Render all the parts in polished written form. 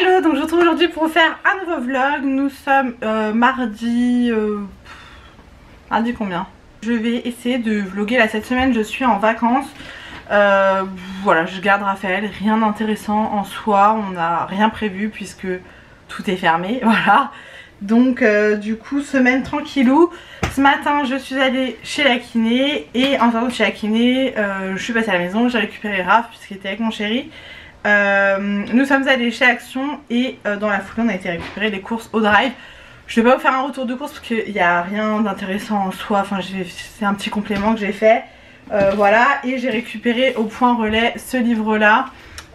Hello, donc je vous retrouve aujourd'hui pour vous faire un nouveau vlog. Nous sommes mardi... mardi combien? Je vais essayer de vlogger là cette semaine, je suis en vacances. Voilà, je garde Raphaël, rien d'intéressant en soi, on n'a rien prévu puisque tout est fermé, voilà. Donc du coup, semaine tranquillou. Ce matin je suis allée chez la kiné et en sortant de chez la kiné, je suis passée à la maison, j'ai récupéré Raph puisqu'il était avec mon chéri. Nous sommes allés chez Action et dans la foulée on a été récupérer les courses au drive. Je vais pas vous faire un retour de course parce qu'il n'y a rien d'intéressant en soi, enfin c'est un petit complément que j'ai fait. Voilà, et j'ai récupéré au point relais ce livre là,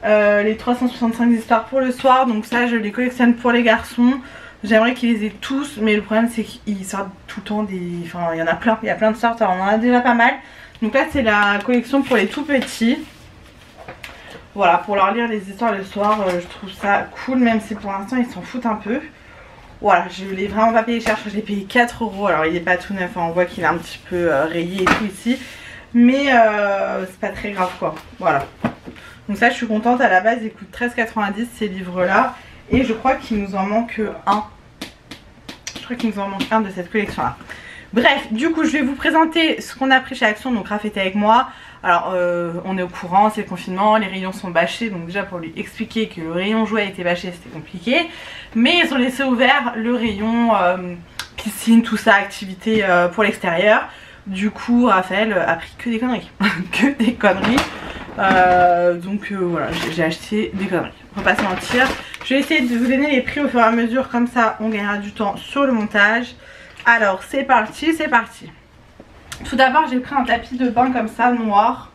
les 365 histoires pour le soir. Donc ça je les collectionne pour les garçons. J'aimerais qu'ils les aient tous, mais le problème c'est qu'ils sortent tout le temps des... Enfin il y en a plein, il y a plein de sortes, alors on en a déjà pas mal. Donc là c'est la collection pour les tout petits. Voilà, pour leur lire les histoires le soir, je trouve ça cool, même si pour l'instant ils s'en foutent un peu. Voilà, je l'ai vraiment pas payé cher, je l'ai payé 4 €. Alors il est pas tout neuf, hein, on voit qu'il est un petit peu rayé et tout ici. Mais c'est pas très grave quoi, voilà. Donc ça je suis contente, à la base il coûte 13,90 ces livres là. Et je crois qu'il nous en manque un. Je crois qu'il nous en manque un de cette collection là. Bref, du coup je vais vous présenter ce qu'on a pris chez Action. Donc Raph était avec moi. Alors on est au courant, c'est le confinement, les rayons sont bâchés. Donc déjà pour lui expliquer que le rayon jouet était bâché c'était compliqué. Mais ils ont laissé ouvert le rayon piscine, tout ça, activité pour l'extérieur. Du coup Raphaël a pris que des conneries. Que des conneries. Donc voilà, j'ai acheté des conneries, on va pas se mentir. Je vais essayer de vous donner les prix au fur et à mesure, comme ça on gagnera du temps sur le montage. Alors c'est parti, c'est parti. Tout d'abord j'ai pris un tapis de bain comme ça, noir,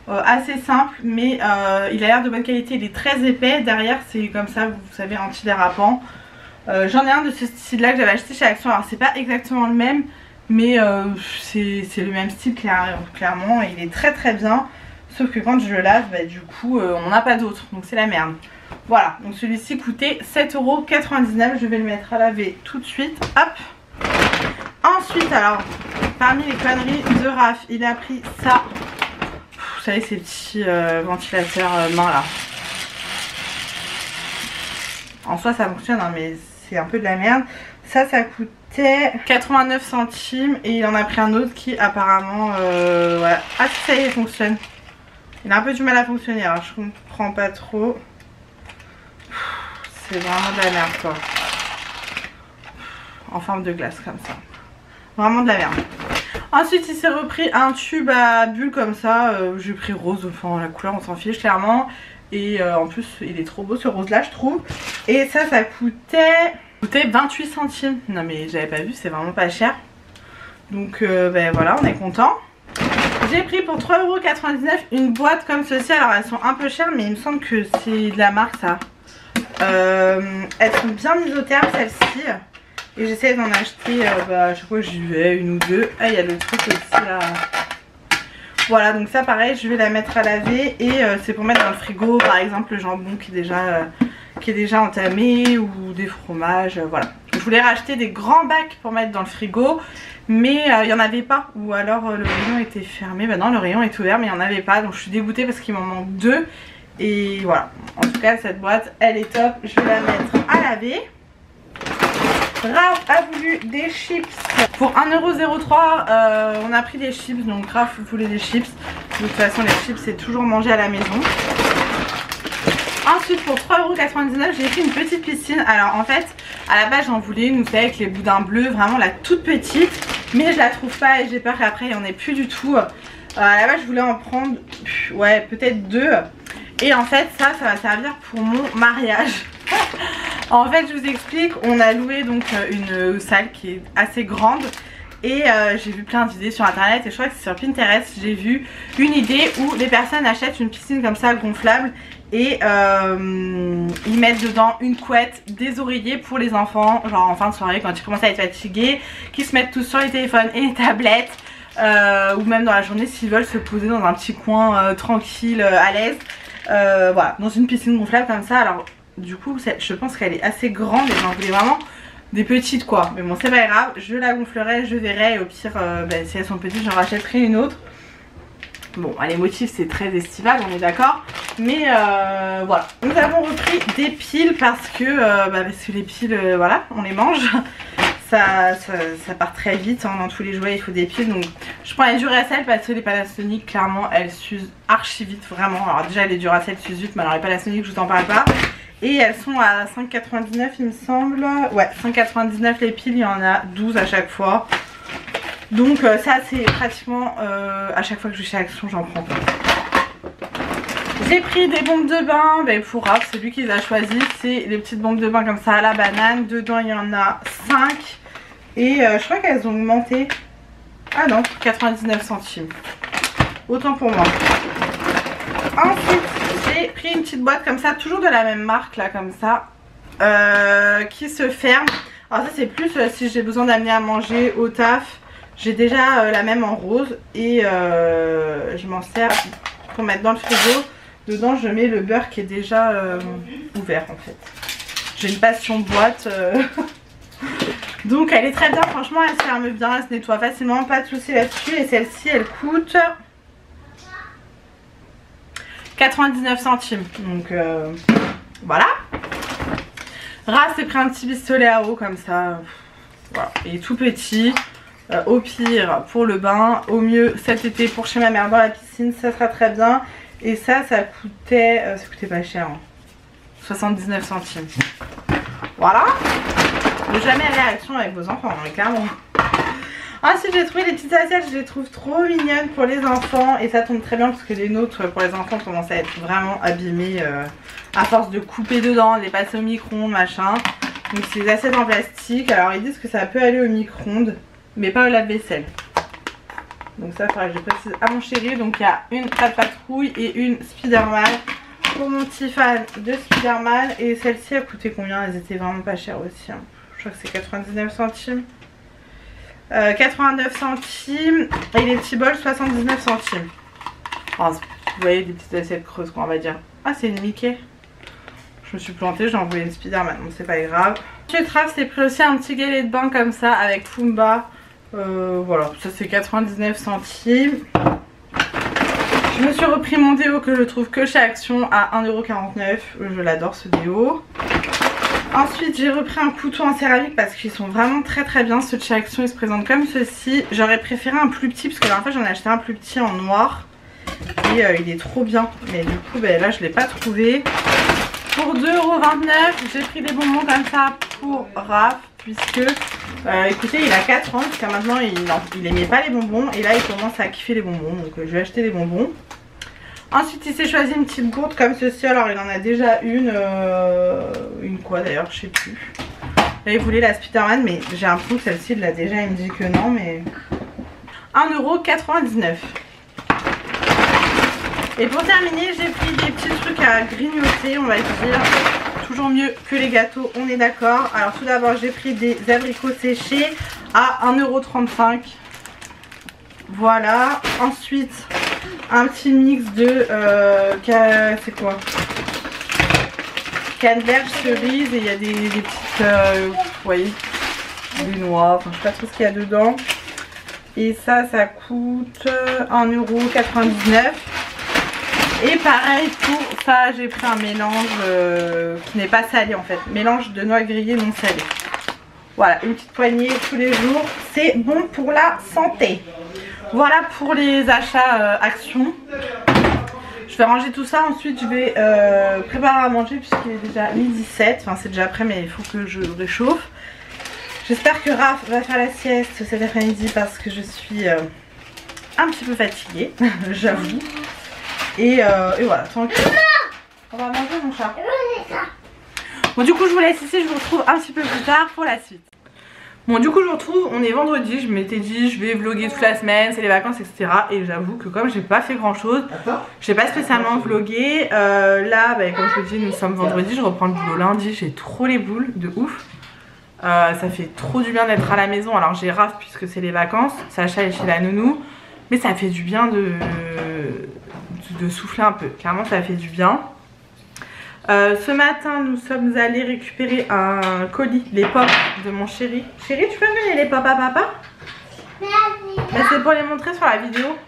assez simple, mais il a l'air de bonne qualité, il est très épais. Derrière c'est comme ça, vous savez, antidérapant. J'en ai un de ce style là que j'avais acheté chez Action. Alors c'est pas exactement le même, mais c'est le même style clairement, et il est très très bien. Sauf que quand je le lave, bah, du coup on n'en a pas d'autre, donc c'est la merde. Voilà, donc celui-ci coûtait 7,99 €. Je vais le mettre à laver tout de suite. Hop. Ensuite, alors, parmi les conneries de Raph, il a pris ça. Vous savez, ces petits ventilateurs main là. En soi ça fonctionne, hein, mais c'est un peu de la merde. Ça coûtait 89 centimes et il en a pris un autre qui apparemment, voilà. Ah ça y est, il fonctionne. Il a un peu du mal à fonctionner, alors je comprends pas trop. C'est vraiment de la merde quoi. En forme de glace comme ça. Vraiment de la merde. Ensuite il s'est repris un tube à bulles comme ça. J'ai pris rose, enfin la couleur on s'en fiche clairement. Et en plus il est trop beau ce rose là je trouve. Et ça coûtait 28 centimes. Non mais j'avais pas vu, c'est vraiment pas cher. Donc ben voilà, on est content. J'ai pris pour 3,99 € une boîte comme ceci. Alors elles sont un peu chères, mais il me semble que c'est de la marque ça. Elles sont bien isothermes celles-ci. Et j'essaie d'en acheter, je crois que j'y vais une ou deux. Ah il y a le truc aussi là. Voilà, donc ça pareil je vais la mettre à laver. Et c'est pour mettre dans le frigo par exemple le jambon qui est déjà entamé, ou des fromages, voilà. Je voulais racheter des grands bacs pour mettre dans le frigo, mais il n'y en avait pas, ou alors le rayon était fermé. Bah non, le rayon est ouvert mais il n'y en avait pas, donc je suis dégoûtée parce qu'il m'en manque deux. Et voilà, en tout cas cette boîte elle est top, je vais la mettre à laver. Raph a voulu des chips pour 1,03 €. On a pris des chips, donc Raph voulait des chips. De toute façon les chips c'est toujours mangé à la maison. Ensuite pour 3,99 € j'ai pris une petite piscine. Alors en fait à la base j'en voulais une, vous savez, avec les boudins bleus, vraiment la toute petite. Mais je la trouve pas et j'ai peur qu'après il n'y en ait plus du tout. À la base je voulais en prendre, ouais, peut-être deux. Et en fait ça va servir pour mon mariage. En fait je vous explique, on a loué donc une salle qui est assez grande. Et j'ai vu plein d'idées sur internet et je crois que c'est sur Pinterest, j'ai vu une idée où les personnes achètent une piscine comme ça gonflable. Et ils mettent dedans une couette, des oreillers pour les enfants, genre en fin de soirée quand ils commencent à être fatigués, qui se mettent tous sur les téléphones et les tablettes, ou même dans la journée s'ils veulent se poser dans un petit coin tranquille, à l'aise, voilà, dans une piscine gonflable comme ça. Alors du coup je pense qu'elle est assez grande et j'en voulais vraiment des petites quoi, mais bon c'est pas grave, je la gonflerai, je verrai, et au pire si elles sont petites j'en rachèterai une autre. Bon, les motifs c'est très estival, on est d'accord. Mais voilà, nous avons repris des piles parce que les piles, voilà, on les mange. Ça part très vite hein, dans tous les jouets, il faut des piles. Donc je prends les Duracell parce que les Panasonic, clairement, elles s'usent archi vite, vraiment. Alors déjà les Duracell s'usent vite, mais alors les Panasonic, je vous en parle pas. Et elles sont à 5,99 il me semble. Ouais, 5,99 les piles, il y en a 12 à chaque fois. Donc ça c'est pratiquement à chaque fois que je vais chez Action, j'en prends pas. J'ai pris des bombes de bain pour Raph, c'est lui qui les a choisies. C'est des petites bombes de bain comme ça à la banane. Dedans il y en a 5. Et je crois qu'elles ont augmenté. Ah non, 99 centimes. Autant pour moi. Ensuite, j'ai pris une petite boîte comme ça, toujours de la même marque là, comme ça. Qui se ferme. Alors ça c'est plus si j'ai besoin d'amener à manger au taf. J'ai déjà la même en rose. Et je m'en sers pour mettre dans le frigo. Dedans je mets le beurre qui est déjà ouvert en fait. J'ai une passion boîte. Donc elle est très bien, franchement elle se ferme bien, elle se nettoie facilement, pas de soucis là-dessus. Et celle-ci elle coûte 99 centimes. Donc voilà. Raph s'est pris un petit pistolet à eau comme ça. Voilà. Il est tout petit. Au pire pour le bain, au mieux cet été pour chez ma mère dans la piscine, ça sera très bien. Et ça coûtait pas cher hein. 79 centimes. Voilà. Ne jamais aller à Action avec vos enfants, hein, clairement. Ensuite j'ai trouvé les petites assiettes, je les trouve trop mignonnes pour les enfants. Et ça tombe très bien parce que les nôtres pour les enfants commencent à être vraiment abîmées à force de couper dedans, les passer au micro-ondes, machin. Donc c'est des assiettes en plastique. Alors ils disent que ça peut aller au micro-ondes, mais pas au lave-vaisselle. Donc ça, il faudrait que je précise à mon chéri. Donc il y a une Patrouille et une Spider-Man. Pour mon petit fan de Spider-Man. Et celle-ci a coûté combien? Elles étaient vraiment pas chères aussi. Hein. Je crois que c'est 99 centimes. 89 centimes. Et les petits bols, 79 centimes. Oh, vous voyez, des petites assiettes creuses, quoi, on va dire. Ah, c'est une Mickey. Je me suis plantée, j'ai envoyé une Spider-Man. Donc c'est pas grave. Ensuite, Raph s'est pris aussi un petit galet de bain comme ça avec Pumba. Voilà, ça c'est 99 centimes. Je me suis repris mon déo que je trouve que chez Action à 1,49 €. Je l'adore ce déo. Ensuite j'ai repris un couteau en céramique parce qu'ils sont vraiment très très bien. Ceux de chez Action ils se présentent comme ceci. J'aurais préféré un plus petit parce que la dernière fois j'en ai acheté un plus petit en noir. Et il est trop bien. Mais du coup là je l'ai pas trouvé. Pour 2,29 € j'ai pris des bonbons comme ça pour Raph. Puisque écoutez il a 4 ans, jusqu'à maintenant il aimait pas les bonbons. Et là il commence à kiffer les bonbons. Donc je vais acheter des bonbons. Ensuite il s'est choisi une petite gourde comme ceci. Alors il en a déjà une quoi d'ailleurs, je sais plus. Là il voulait la Spider-Man, mais j'ai l'impression que celle-ci il l'a déjà. Il me dit que non, mais 1,99 €. Et pour terminer j'ai pris des petits trucs à grignoter, on va dire. Toujours mieux que les gâteaux, on est d'accord. Alors tout d'abord j'ai pris des abricots séchés à 1,35 €. Voilà. Ensuite un petit mix de c'est quoi, canneberge, cerise. Et il y a des petites vous voyez, des noix, enfin je sais pas trop ce qu'il y a dedans. Et ça coûte 1,99 €. Et pareil pour ça j'ai pris un mélange qui n'est pas salé en fait. Mélange de noix grillées non salées. Voilà, une petite poignée tous les jours. C'est bon pour la santé. Voilà pour les achats Action. Je vais ranger tout ça. Ensuite je vais préparer à manger puisqu'il est déjà 12h17. Enfin c'est déjà prêt mais il faut que je réchauffe. J'espère que Raph va faire la sieste cet après-midi parce que je suis un petit peu fatiguée. J'avoue. Et voilà, tranquille. On va manger mon chat. Bon du coup je vous laisse ici, je vous retrouve un petit peu plus tard pour la suite. Bon du coup je vous retrouve, on est vendredi, je m'étais dit je vais vlogger toute la semaine, c'est les vacances etc. Et j'avoue que comme j'ai pas fait grand chose, j'ai pas spécialement vlogué. Là comme je vous dis nous sommes vendredi, je reprends le boulot lundi, j'ai trop les boules de ouf. Ça fait trop du bien d'être à la maison. Alors j'ai Raph puisque c'est les vacances, Sacha est chez la nounou. Mais ça fait du bien de souffler un peu, clairement ça fait du bien. Ce matin nous sommes allés récupérer un colis, les pop de mon chéri. Chéri, tu peux me donner les pop à papa? C'est pour les montrer sur la vidéo.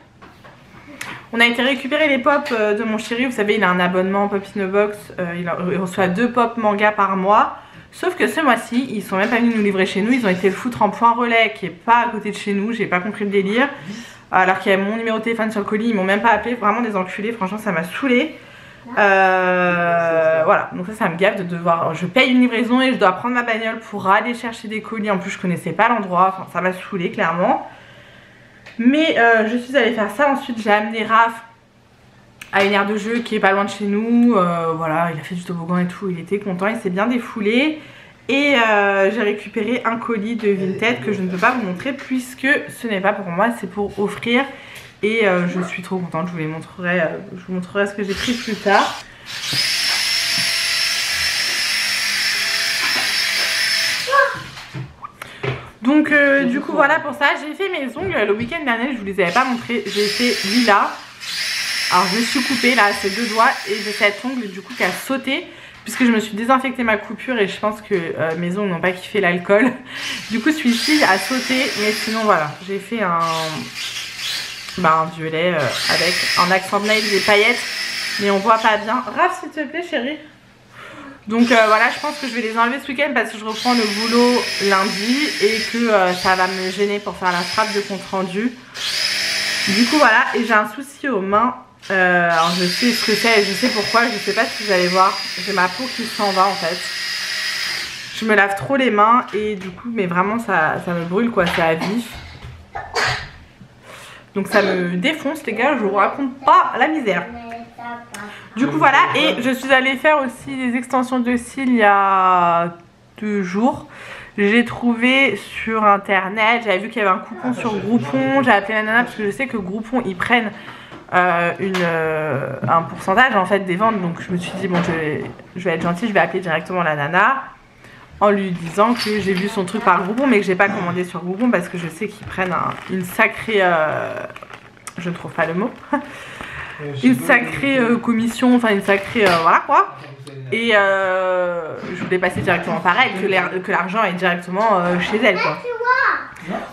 On a été récupérer les pop de mon chéri, vous savez il a un abonnement Pop in a Box, il reçoit 2 pop manga par mois. Sauf que ce mois-ci, ils sont même pas venus nous livrer chez nous, ils ont été le foutre en point relais qui est pas à côté de chez nous, j'ai pas compris le délire. Alors qu'il y a mon numéro de téléphone sur le colis, ils m'ont même pas appelé, vraiment des enculés, franchement ça m'a saoulé. Voilà, donc ça me gave de devoir, je paye une livraison et je dois prendre ma bagnole pour aller chercher des colis, en plus je connaissais pas l'endroit, enfin ça m'a saoulé clairement. Mais je suis allée faire ça, ensuite j'ai amené Raph à une aire de jeu qui est pas loin de chez nous, voilà, il a fait du toboggan et tout, il était content, il s'est bien défoulé. Et j'ai récupéré un colis de Vinted que je ne peux pas vous montrer puisque ce n'est pas pour moi, c'est pour offrir. Et je suis trop contente, je vous montrerai ce que j'ai pris plus tard. Donc du coup voilà pour ça, j'ai fait mes ongles le week-end dernier, je vous les avais pas montrés, j'ai fait lilas. Alors je me suis coupée là, ces 2 doigts et j'ai cet ongle du coup qui a sauté. Puisque je me suis désinfecté ma coupure et je pense que mes ongles n'ont pas kiffé l'alcool. Du coup celui-ci a sauté, mais sinon voilà, j'ai fait un violet avec un accent nail des paillettes, mais on voit pas bien. Raph s'il te plaît chérie. Donc voilà, je pense que je vais les enlever ce week-end parce que je reprends le boulot lundi et que ça va me gêner pour faire la frappe de compte rendu. Du coup voilà, et j'ai un souci aux mains. Alors je sais ce que c'est, je sais pourquoi, je sais pas si vous allez voir, j'ai ma peau qui s'en va en fait. Je me lave trop les mains et du coup, mais vraiment ça me brûle quoi, c'est à vif. Donc ça me défonce les gars, je vous raconte pas la misère. Du coup voilà, et je suis allée faire aussi des extensions de cils il y a 2 jours. J'ai trouvé sur internet, j'avais vu qu'il y avait un coupon sur Groupon, j'ai appelé la nana parce que je sais que Groupon ils prennent un pourcentage en fait des ventes, donc je me suis dit bon je vais être gentille, je vais appeler directement la nana en lui disant que j'ai vu son truc par Groupon mais que j'ai pas commandé sur Groupon parce que je sais qu'ils prennent une sacrée je ne trouve pas le mot une sacrée commission, enfin une sacrée voilà quoi. Et je voulais passer directement par elle, que l'argent est directement chez elle quoi.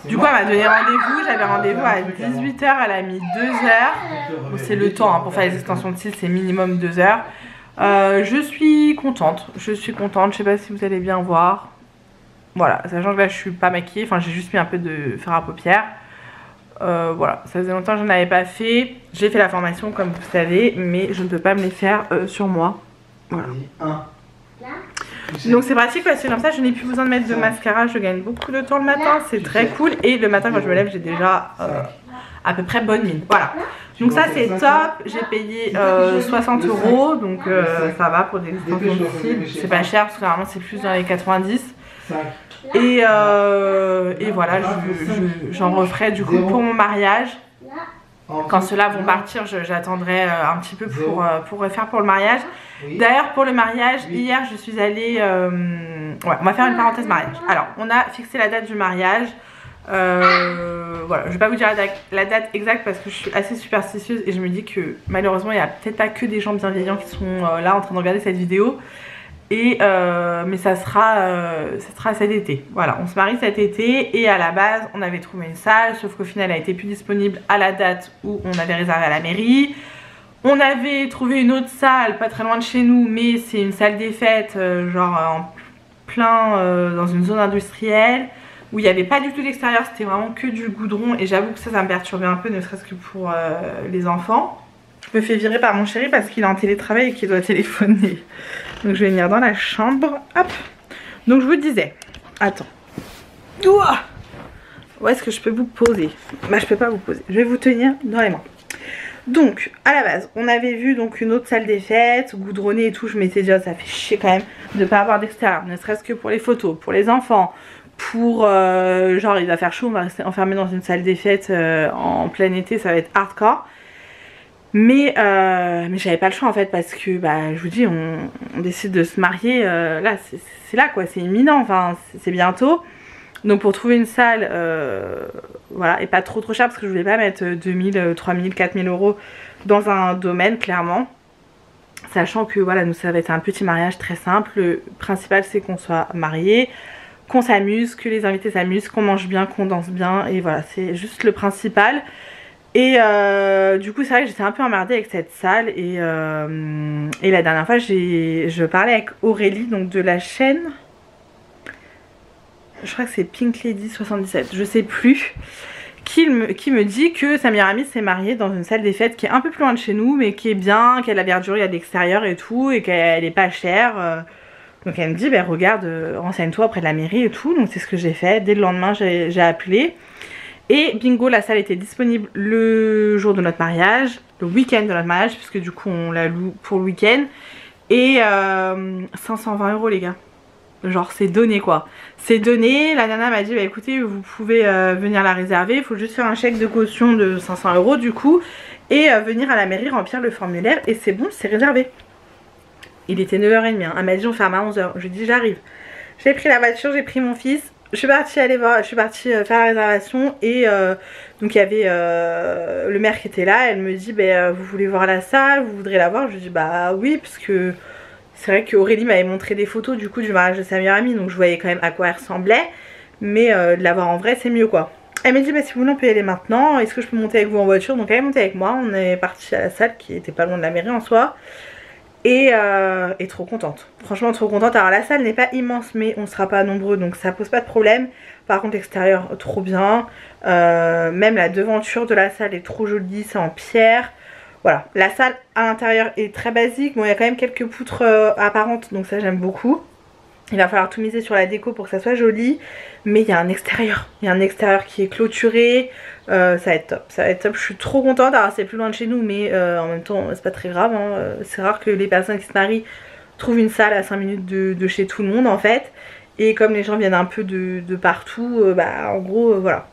Du coup elle m'a donné rendez-vous, j'avais rendez-vous à 18 h, elle a mis 2 heures. Bon, c'est le temps hein, pour faire les extensions de cils, c'est minimum 2 heures. Je suis contente, je sais pas si vous allez bien voir. Voilà, sachant que là je suis pas maquillée, enfin j'ai juste mis un peu de fard à paupières. Voilà, ça faisait longtemps que je n'avais pas fait. J'ai fait la formation comme vous savez, mais je ne peux pas me les faire sur moi. Voilà. Donc c'est pratique parce que comme ça je n'ai plus besoin de mettre de mascara, je gagne beaucoup de temps le matin, c'est très cool. Et le matin quand je me lève j'ai déjà à peu près bonne mine. Voilà, donc ça c'est top, j'ai payé 60 €, donc ça va pour des extensions de cils, c'est pas cher parce que normalement c'est plus dans les 90. Et voilà, j'en referai du coup pour mon mariage. Quand ceux-là vont partir, j'attendrai un petit peu pour refaire pour le mariage. D'ailleurs pour le mariage, hier je suis allée... ouais, on va faire une parenthèse mariage. Alors on a fixé la date du mariage. Voilà, je vais pas vous dire la date exacte parce que je suis assez superstitieuse et je me dis que malheureusement il n'y a peut-être pas que des gens bienveillants qui sont là en train de regarder cette vidéo. Et mais ça sera cet été. Voilà, on se marie cet été et à la base on avait trouvé une salle, sauf qu'au final elle a été plus disponible à la date où on avait réservé à la mairie. On avait trouvé une autre salle pas très loin de chez nous, mais c'est une salle des fêtes genre en plein dans une zone industrielle où il n'y avait pas du tout d'extérieur, c'était vraiment que du goudron et j'avoue que ça me perturbait un peu, ne serait-ce que pour les enfants. Je me fais virer par mon chéri parce qu'il est en télétravail et qu'il doit téléphoner. Donc je vais venir dans la chambre. Hop. Donc je vous disais. Attends. Ouah. Où est-ce que je peux vous poser? Bah je peux pas vous poser. Je vais vous tenir dans les mains. Donc à la base on avait vu donc une autre salle des fêtes, goudronnée et tout. Je m'étais dit oh, ça fait chier quand même de ne pas avoir d'extérieur. Ne serait-ce que pour les photos, pour les enfants. Pour genre il va faire chaud, on va rester enfermé dans une salle des fêtes en plein été, ça va être hardcore. Mais j'avais pas le choix en fait parce que bah, je vous dis on décide de se marier là c'est là quoi, c'est imminent, enfin c'est bientôt. Donc pour trouver une salle voilà, et pas trop cher parce que je voulais pas mettre 2000, 3000, 4000 € dans un domaine clairement. Sachant que voilà, nous ça va être un petit mariage très simple, le principal c'est qu'on soit mariés, qu'on s'amuse, que les invités s'amusent, qu'on mange bien, qu'on danse bien et voilà c'est juste le principal. Et du coup c'est vrai que j'étais un peu emmerdée avec cette salle et la dernière fois je parlais avec Aurélie donc de la chaîne, je crois que c'est Pink Lady 77, je sais plus, qui me dit que sa meilleure amie s'est mariée dans une salle des fêtes qui est un peu plus loin de chez nous mais qui est bien, qui a de la verdure, il y a de l'extérieur et tout et qu'elle est pas chère. Donc elle me dit bah regarde, renseigne-toi auprès de la mairie et tout. Donc c'est ce que j'ai fait, dès le lendemain j'ai appelé. Et bingo, la salle était disponible le jour de notre mariage, le week-end de notre mariage, puisque du coup on la loue pour le week-end. Et 520 € les gars. Genre c'est donné quoi. C'est donné, la nana m'a dit bah écoutez vous pouvez venir la réserver, il faut juste faire un chèque de caution de 500 € du coup. Et venir à la mairie remplir le formulaire et c'est bon, c'est réservé. Il était 9h30, hein. Elle m'a dit on ferme à 11h, je lui ai dit j'arrive. J'ai pris la voiture, j'ai pris mon fils. Je suis partie faire la réservation et donc il y avait le maire qui était là. Elle me dit bah, vous voulez voir la salle, vous voudrez la voir. Je lui dis bah oui parce que c'est vrai qu'Aurélie m'avait montré des photos du coup du mariage de sa meilleure amie, donc je voyais quand même à quoi elle ressemblait, mais de la voir en vrai c'est mieux quoi. Elle m'a dit bah si vous voulez on peut y aller maintenant, est-ce que je peux monter avec vous en voiture? Donc elle est montée avec moi, on est parti à la salle qui était pas loin de la mairie en soi. Et trop contente, franchement trop contente. Alors la salle n'est pas immense mais on sera pas nombreux donc ça pose pas de problème. Par contre l'extérieur trop bien, même la devanture de la salle est trop jolie, c'est en pierre. Voilà, la salle à l'intérieur est très basique, bon il y a quand même quelques poutres apparentes donc ça j'aime beaucoup. Il va falloir tout miser sur la déco pour que ça soit joli. Mais il y a un extérieur, qui est clôturé. Ça va être top, ça va être top. Je suis trop contente. Alors c'est plus loin de chez nous mais en même temps c'est pas très grave hein. C'est rare que les personnes qui se marient trouvent une salle à 5 minutes de chez tout le monde en fait. Et comme les gens viennent un peu de partout, bah en gros voilà.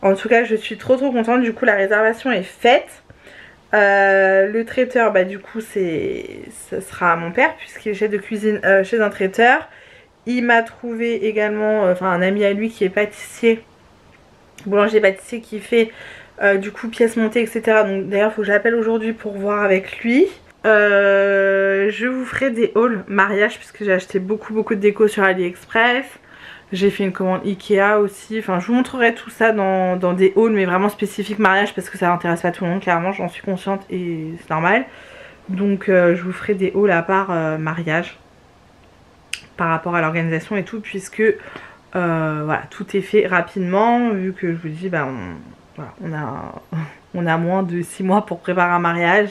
En tout cas je suis trop contente. Du coup la réservation est faite. Le traiteur bah du coup ça sera à mon père puisqu'il est chef de cuisine chez un traiteur. Il m'a trouvé également un ami à lui qui est pâtissier, boulanger pâtissier, qui fait du coup pièces montées etc. Donc d'ailleurs il faut que j'appelle aujourd'hui pour voir avec lui. Je vous ferai des hauls mariage puisque j'ai acheté beaucoup de déco sur AliExpress. J'ai fait une commande Ikea aussi. Enfin je vous montrerai tout ça dans des hauls mais vraiment spécifiques mariage parce que ça n'intéresse pas tout le monde clairement, j'en suis consciente et c'est normal. Donc je vous ferai des hauls à part mariage par rapport à l'organisation et tout puisque voilà tout est fait rapidement vu que je vous dis bah on a moins de 6 mois pour préparer un mariage.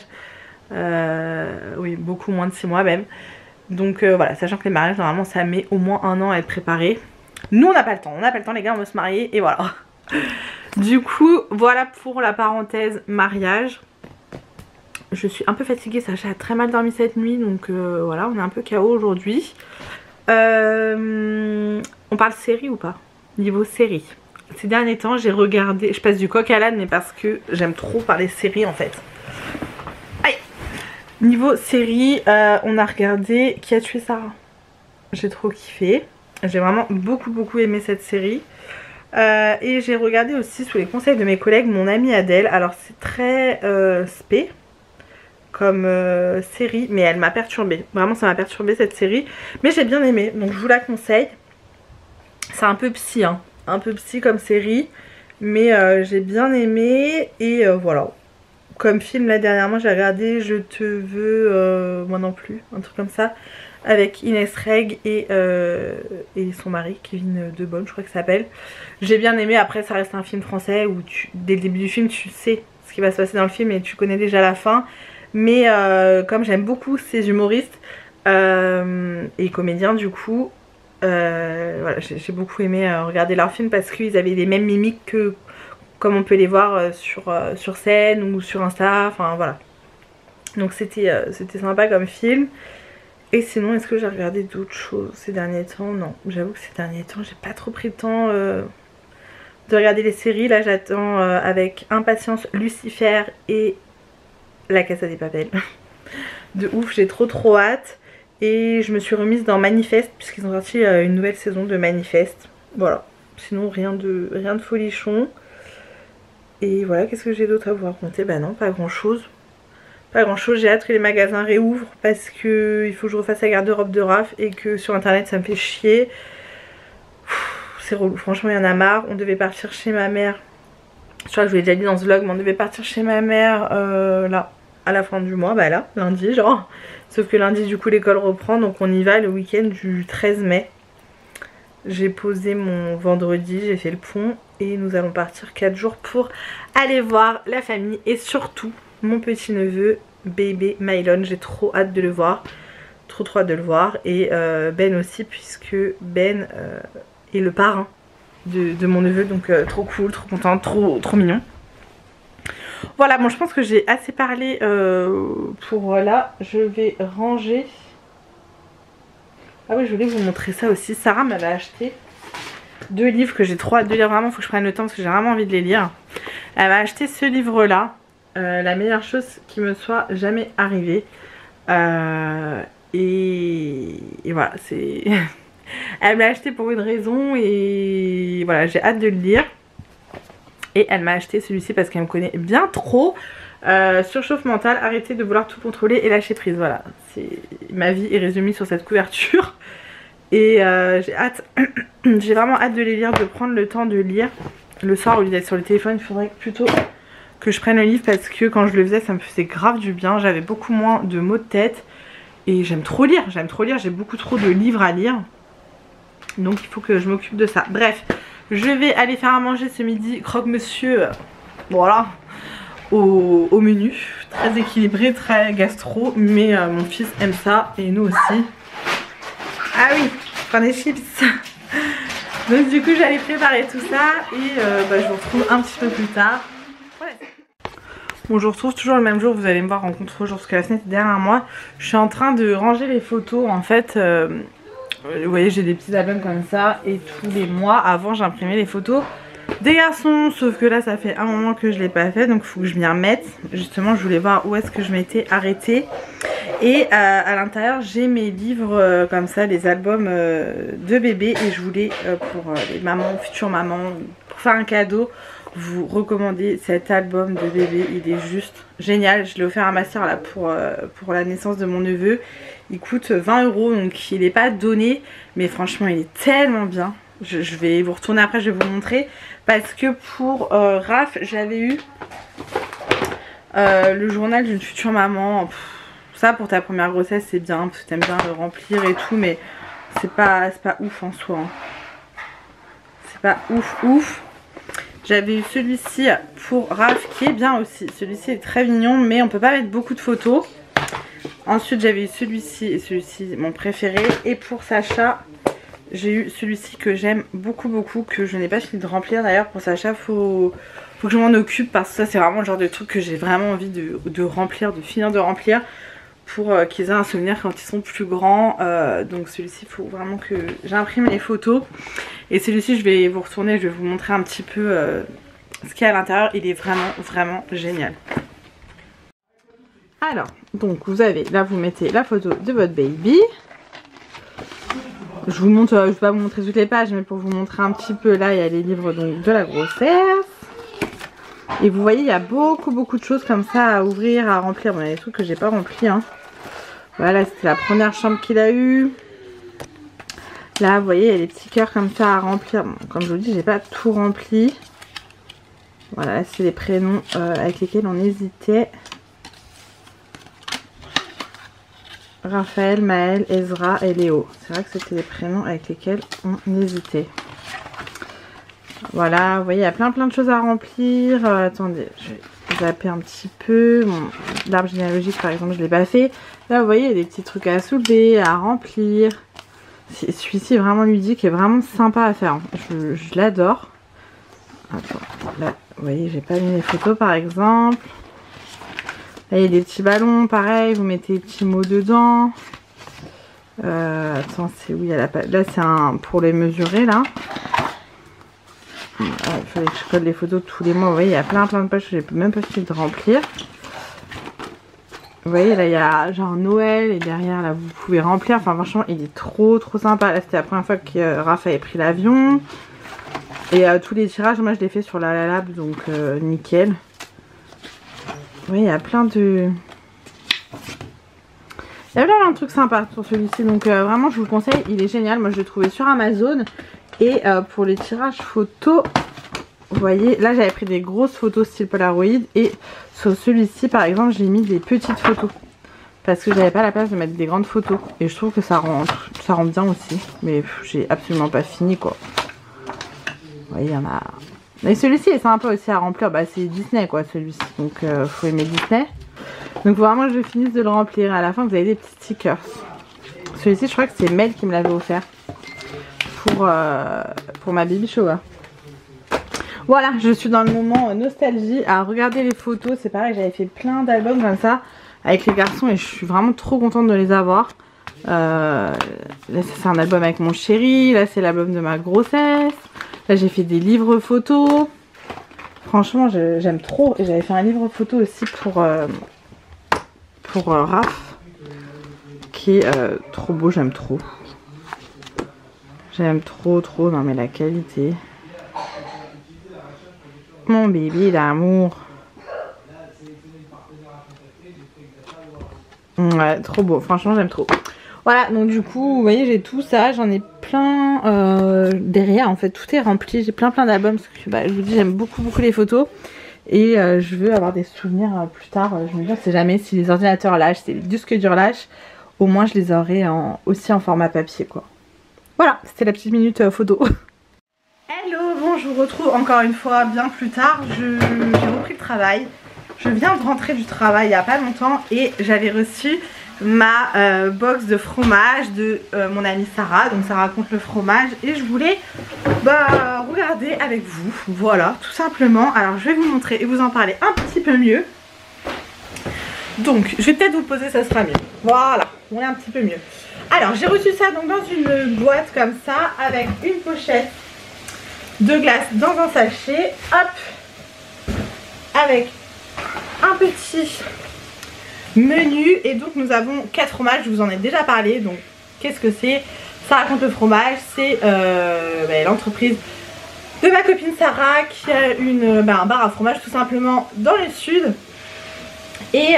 Oui beaucoup moins de 6 mois même. Donc voilà, sachant que les mariages normalement ça met au moins 1 an à être préparé. Nous on n'a pas le temps, les gars, on veut se marier et voilà. Du coup voilà pour la parenthèse mariage. Je suis un peu fatiguée, Sacha a très mal dormi cette nuit donc voilà, on est un peu KO aujourd'hui. On parle série ou pas? Niveau série, ces derniers temps j'ai regardé, je passe du coq à l'âne mais parce que j'aime trop parler série en fait. Aïe. Niveau série, on a regardé Qui a tué Sarah. J'ai trop kiffé, j'ai vraiment beaucoup aimé cette série. Et j'ai regardé aussi sous les conseils de mes collègues Mon Amie Adèle. Alors c'est très spé comme série mais elle m'a perturbée, vraiment ça m'a perturbée cette série mais j'ai bien aimé donc je vous la conseille. C'est un peu psy hein, un peu psy comme série mais j'ai bien aimé et voilà. Comme film là dernièrement j'ai regardé Je te veux moi non plus, un truc comme ça avec Inès Reg et son mari Kevin De Bonne je crois que ça s'appelle. J'ai bien aimé, après ça reste un film français où dès le début du film tu sais ce qui va se passer dans le film et tu connais déjà la fin. Mais comme j'aime beaucoup ces humoristes et comédiens du coup, voilà, j'ai beaucoup aimé regarder leurs films parce qu'ils avaient les mêmes mimiques que comme on peut les voir sur scène ou sur Insta, enfin voilà. Donc c'était sympa comme film. Et sinon est-ce que j'ai regardé d'autres choses ces derniers temps? Non, j'avoue que ces derniers temps j'ai pas trop pris le temps de regarder les séries. Là j'attends avec impatience Lucifer et La Casa des Papel. De ouf, j'ai trop hâte. Et je me suis remise dans Manifeste puisqu'ils ont sorti une nouvelle saison de Manifeste. Voilà, sinon rien de folichon. Et voilà, qu'est-ce que j'ai d'autre à vous raconter? Bah non, pas grand chose. Pas grand chose, j'ai hâte que les magasins réouvrent parce que il faut que je refasse la garde-robe de Raph et que sur internet ça me fait chier. C'est relou, franchement il y en a marre. On devait partir chez ma mère Je crois que je vous l'ai déjà dit dans ce vlog, mais on devait partir chez ma mère là, à la fin du mois, bah là, lundi genre. Sauf que lundi du coup l'école reprend, donc on y va le week-end du 13 mai. J'ai posé mon vendredi, j'ai fait le pont et nous allons partir 4 jours pour aller voir la famille et surtout mon petit neveu bébé Mylon. J'ai trop hâte de le voir, trop hâte de le voir, et Ben aussi, puisque Ben est le parrain de mon neveu, donc trop cool, trop contente, trop mignon. Voilà, bon je pense que j'ai assez parlé pour là. Je vais ranger. Ah oui, je voulais vous montrer ça aussi. Sarah m'avait acheté 2 livres que j'ai trop hâte de lire. Vraiment, il faut que je prenne le temps parce que j'ai vraiment envie de les lire. Elle m'a acheté ce livre là, la meilleure chose qui me soit jamais arrivée. Et voilà, c'est... Elle me l'a acheté pour une raison et voilà, j'ai hâte de le lire. Et elle m'a acheté celui-ci parce qu'elle me connaît bien trop. Surchauffe mentale, arrêtez de vouloir tout contrôler et lâcher prise. Voilà, ma vie est résumée sur cette couverture. Et j'ai hâte, j'ai vraiment hâte de les lire, de prendre le temps de lire. Le soir, au lieu d'être sur le téléphone, il faudrait plutôt que je prenne le livre parce que quand je le faisais, ça me faisait grave du bien. J'avais beaucoup moins de maux de tête et j'aime trop lire, j'ai beaucoup trop de livres à lire. Donc il faut que je m'occupe de ça. Bref, je vais aller faire à manger ce midi, croque-monsieur, voilà, au menu. Très équilibré, très gastro, mais mon fils aime ça et nous aussi. Ah oui, prends des chips. Donc du coup j'allais préparer tout ça et je vous retrouve un petit peu plus tard. Ouais. Bon, je vous retrouve toujours le même jour, vous allez me voir en contre-jour parce que la fenêtre est derrière moi. Je suis en train de ranger les photos en fait. Vous voyez, j'ai des petits albums comme ça et tous les mois avant j'imprimais les photos des garçons, sauf que là ça fait un moment que je l'ai pas fait, donc il faut que je m'y remette. Justement je voulais voir où est-ce que je m'étais arrêtée. Et à l'intérieur j'ai mes livres comme ça, les albums de bébé, et je voulais pour les mamans, futures mamans, pour faire un cadeau, vous recommander cet album de bébé. Il est juste génial, je l'ai offert à ma soeur là pour la naissance de mon neveu. Il coûte 20 €, donc il n'est pas donné, mais franchement il est tellement bien. Je vais vous retourner après, je vais vous montrer. Parce que pour Raph, j'avais eu le journal d'une future maman. Ça pour ta première grossesse c'est bien, parce que t'aimes bien le remplir et tout, mais c'est pas ouf en soi. Hein. C'est pas ouf. J'avais eu celui-ci pour Raph qui est bien aussi. Celui-ci est très mignon, mais on peut pas mettre beaucoup de photos. Ensuite j'avais eu celui-ci, et celui-ci mon préféré. Et pour Sacha, j'ai eu celui-ci que j'aime beaucoup, que je n'ai pas fini de remplir d'ailleurs. Pour Sacha, faut que je m'en occupe, parce que ça c'est vraiment le genre de truc que j'ai vraiment envie de remplir, de finir de remplir, pour qu'ils aient un souvenir quand ils sont plus grands. Donc celui-ci, il faut vraiment que j'imprime les photos. Et celui-ci, je vais vous retourner, je vais vous montrer un petit peu ce qu'il y a à l'intérieur. Il est vraiment génial. Alors, donc vous avez, là vous mettez la photo de votre baby. Je vous montre, je ne vais pas vous montrer toutes les pages, mais pour vous montrer un petit peu, là il y a les livres donc, de la grossesse. Et vous voyez, il y a beaucoup de choses comme ça à ouvrir, à remplir. Bon, il y a des trucs que j'ai pas remplis. Hein. Voilà, c'était la première chambre qu'il a eue. Là, vous voyez, il y a des petits cœurs comme ça à remplir. Bon, comme je vous le dis, j'ai pas tout rempli. Voilà, c'est les prénoms avec lesquels on hésitait. Raphaël, Maël, Ezra et Léo. C'est vrai que c'était les prénoms avec lesquels on hésitait. Voilà, vous voyez, il y a plein de choses à remplir. Attendez, je vais zapper un petit peu. Bon, l'arbre généalogique, par exemple, je ne l'ai pas fait. Là, vous voyez, il y a des petits trucs à soulever, à remplir. Celui-ci est vraiment ludique et vraiment sympa à faire. Je l'adore. Attends, là, vous voyez, j'ai pas mis les photos, par exemple. Là, il y a des petits ballons, pareil, vous mettez des petits mots dedans. Attends, c'est où il y a la page. Là, c'est un pour les mesurer, là. Il fallait que je colle les photos tous les mois. Vous voyez, il y a plein de pages que j'ai même pas fini de remplir. Vous voyez, là, il y a genre Noël et derrière, là, vous pouvez remplir. Enfin, franchement, il est trop sympa. Là, c'était la première fois que Raph avait pris l'avion. Et tous les tirages, moi, je les fais sur la lab, donc nickel. Oui, il y a plein de... Il y a plein de trucs sympas sur celui-ci. Donc vraiment, je vous le conseille. Il est génial. Moi, je l'ai trouvé sur Amazon. Et pour les tirages photos, vous voyez, là j'avais pris des grosses photos style Polaroid. Et sur celui-ci par exemple j'ai mis des petites photos. Parce que j'avais pas la place de mettre des grandes photos. Et je trouve que ça rend bien aussi. Mais j'ai absolument pas fini quoi. Vous voyez, il y en a... Mais celui-ci est sympa aussi à remplir. Bah c'est Disney quoi celui-ci. Donc faut aimer Disney. Donc vraiment je finisse de le remplir. À la fin vous avez des petits stickers. Celui-ci je crois que c'est Mel qui me l'avait offert. Pour ma baby shower. Voilà, je suis dans le moment nostalgie à regarder les photos. C'est pareil, j'avais fait plein d'albums comme ça avec les garçons et je suis vraiment trop contente de les avoir. Là c'est un album avec mon chéri, là c'est l'album de ma grossesse. Là j'ai fait des livres photos. Franchement j'aime trop. Et j'avais fait un livre photo aussi pour Raph qui est trop beau, j'aime trop. J'aime trop, non mais la qualité. Mon bébé d'amour. Ouais, trop beau, franchement j'aime trop. Voilà, donc du coup, vous voyez, j'ai tout ça. J'en ai plein derrière, en fait, tout est rempli. J'ai plein d'albums parce que bah, je vous dis, j'aime beaucoup les photos. Et je veux avoir des souvenirs plus tard. Je me dis, on sait jamais si les ordinateurs lâchent, si les disques durs lâchent. Au moins, je les aurai aussi en format papier, quoi. Voilà, c'était la petite minute photo. Hello, bon, je vous retrouve encore une fois bien plus tard. J'ai repris le travail. Je viens de rentrer du travail il n'y a pas longtemps et j'avais reçu ma box de fromage de mon amie Sarah. Donc ça raconte le fromage et je voulais regarder avec vous. Voilà, tout simplement. Alors je vais vous montrer et vous en parler un petit peu mieux. Donc je vais peut-être vous poser, ça sera mieux. Voilà, on est un petit peu mieux. Alors j'ai reçu ça donc dans une boîte comme ça avec une pochette de glace dans un sachet. Hop, avec un petit menu. Et donc nous avons 4 fromages, je vous en ai déjà parlé. Donc qu'est-ce que c'est? Ça raconte le fromage. C'est l'entreprise de ma copine Sarah qui a un bar à fromage tout simplement dans le sud. Et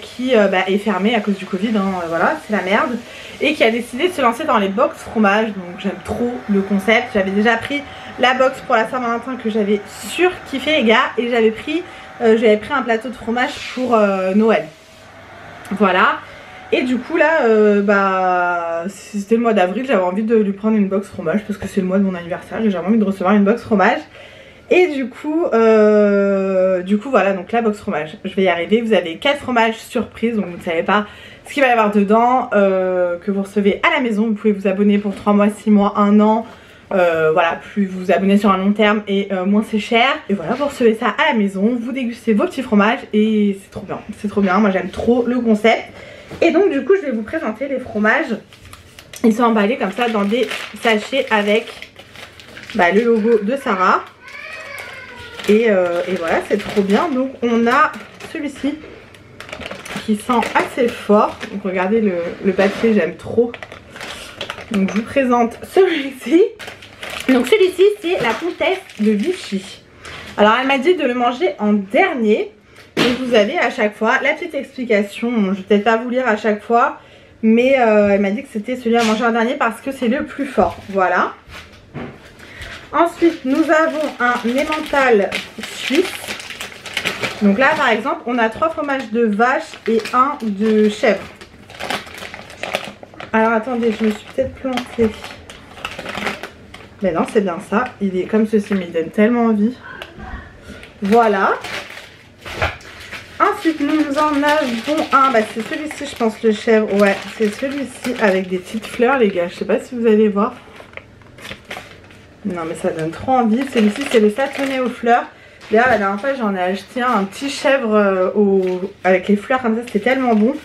qui est fermée à cause du Covid, hein, voilà, c'est la merde. Et qui a décidé de se lancer dans les box fromage. Donc j'aime trop le concept. J'avais déjà pris la box pour la Saint-Valentin que j'avais surkiffé les gars. Et j'avais pris un plateau de fromage pour Noël. Voilà. Et du coup là, c'était le mois d'avril, j'avais envie de lui prendre une box fromage. Parce que c'est le mois de mon anniversaire et j'avais envie de recevoir une box fromage. Et du coup voilà, donc la box fromage, je vais y arriver. Vous avez 4 fromages surprises, donc vous ne savez pas ce qu'il va y avoir dedans, que vous recevez à la maison. Vous pouvez vous abonner pour 3 mois, 6 mois, 1 an. Voilà, plus vous vous abonnez sur un long terme et moins c'est cher. Et voilà, vous recevez ça à la maison, vous dégustez vos petits fromages et c'est trop bien. C'est trop bien, moi j'aime trop le concept. Et donc du coup je vais vous présenter les fromages. Ils sont emballés comme ça dans des sachets avec le logo de Sarah. Et voilà, c'est trop bien. Donc on a celui-ci qui sent assez fort. Donc regardez le papier, j'aime trop. Donc je vous présente celui-ci. Donc celui-ci c'est la comtesse de Vichy. Alors elle m'a dit de le manger en dernier. Donc vous avez à chaque fois la petite explication. Bon, je vais peut-être pas vous lire à chaque fois. Mais elle m'a dit que c'était celui à manger en dernier parce que c'est le plus fort. Voilà. Ensuite, nous avons un emmental suisse. Donc là, par exemple, on a 3 fromages de vache et 1 de chèvre. Alors, attendez, je me suis peut-être plantée. Mais non, c'est bien ça. Il est comme ceci, mais il donne tellement envie. Voilà. Ensuite, nous en avons un. C'est celui-ci, je pense, le chèvre. Ouais, c'est celui-ci avec des petites fleurs, les gars. Je sais pas si vous allez voir. Non mais ça donne trop envie. Celui-ci c'est le satonnet aux fleurs. D'ailleurs la dernière fois j'en ai acheté un petit chèvre avec les fleurs comme ça, c'était tellement bon.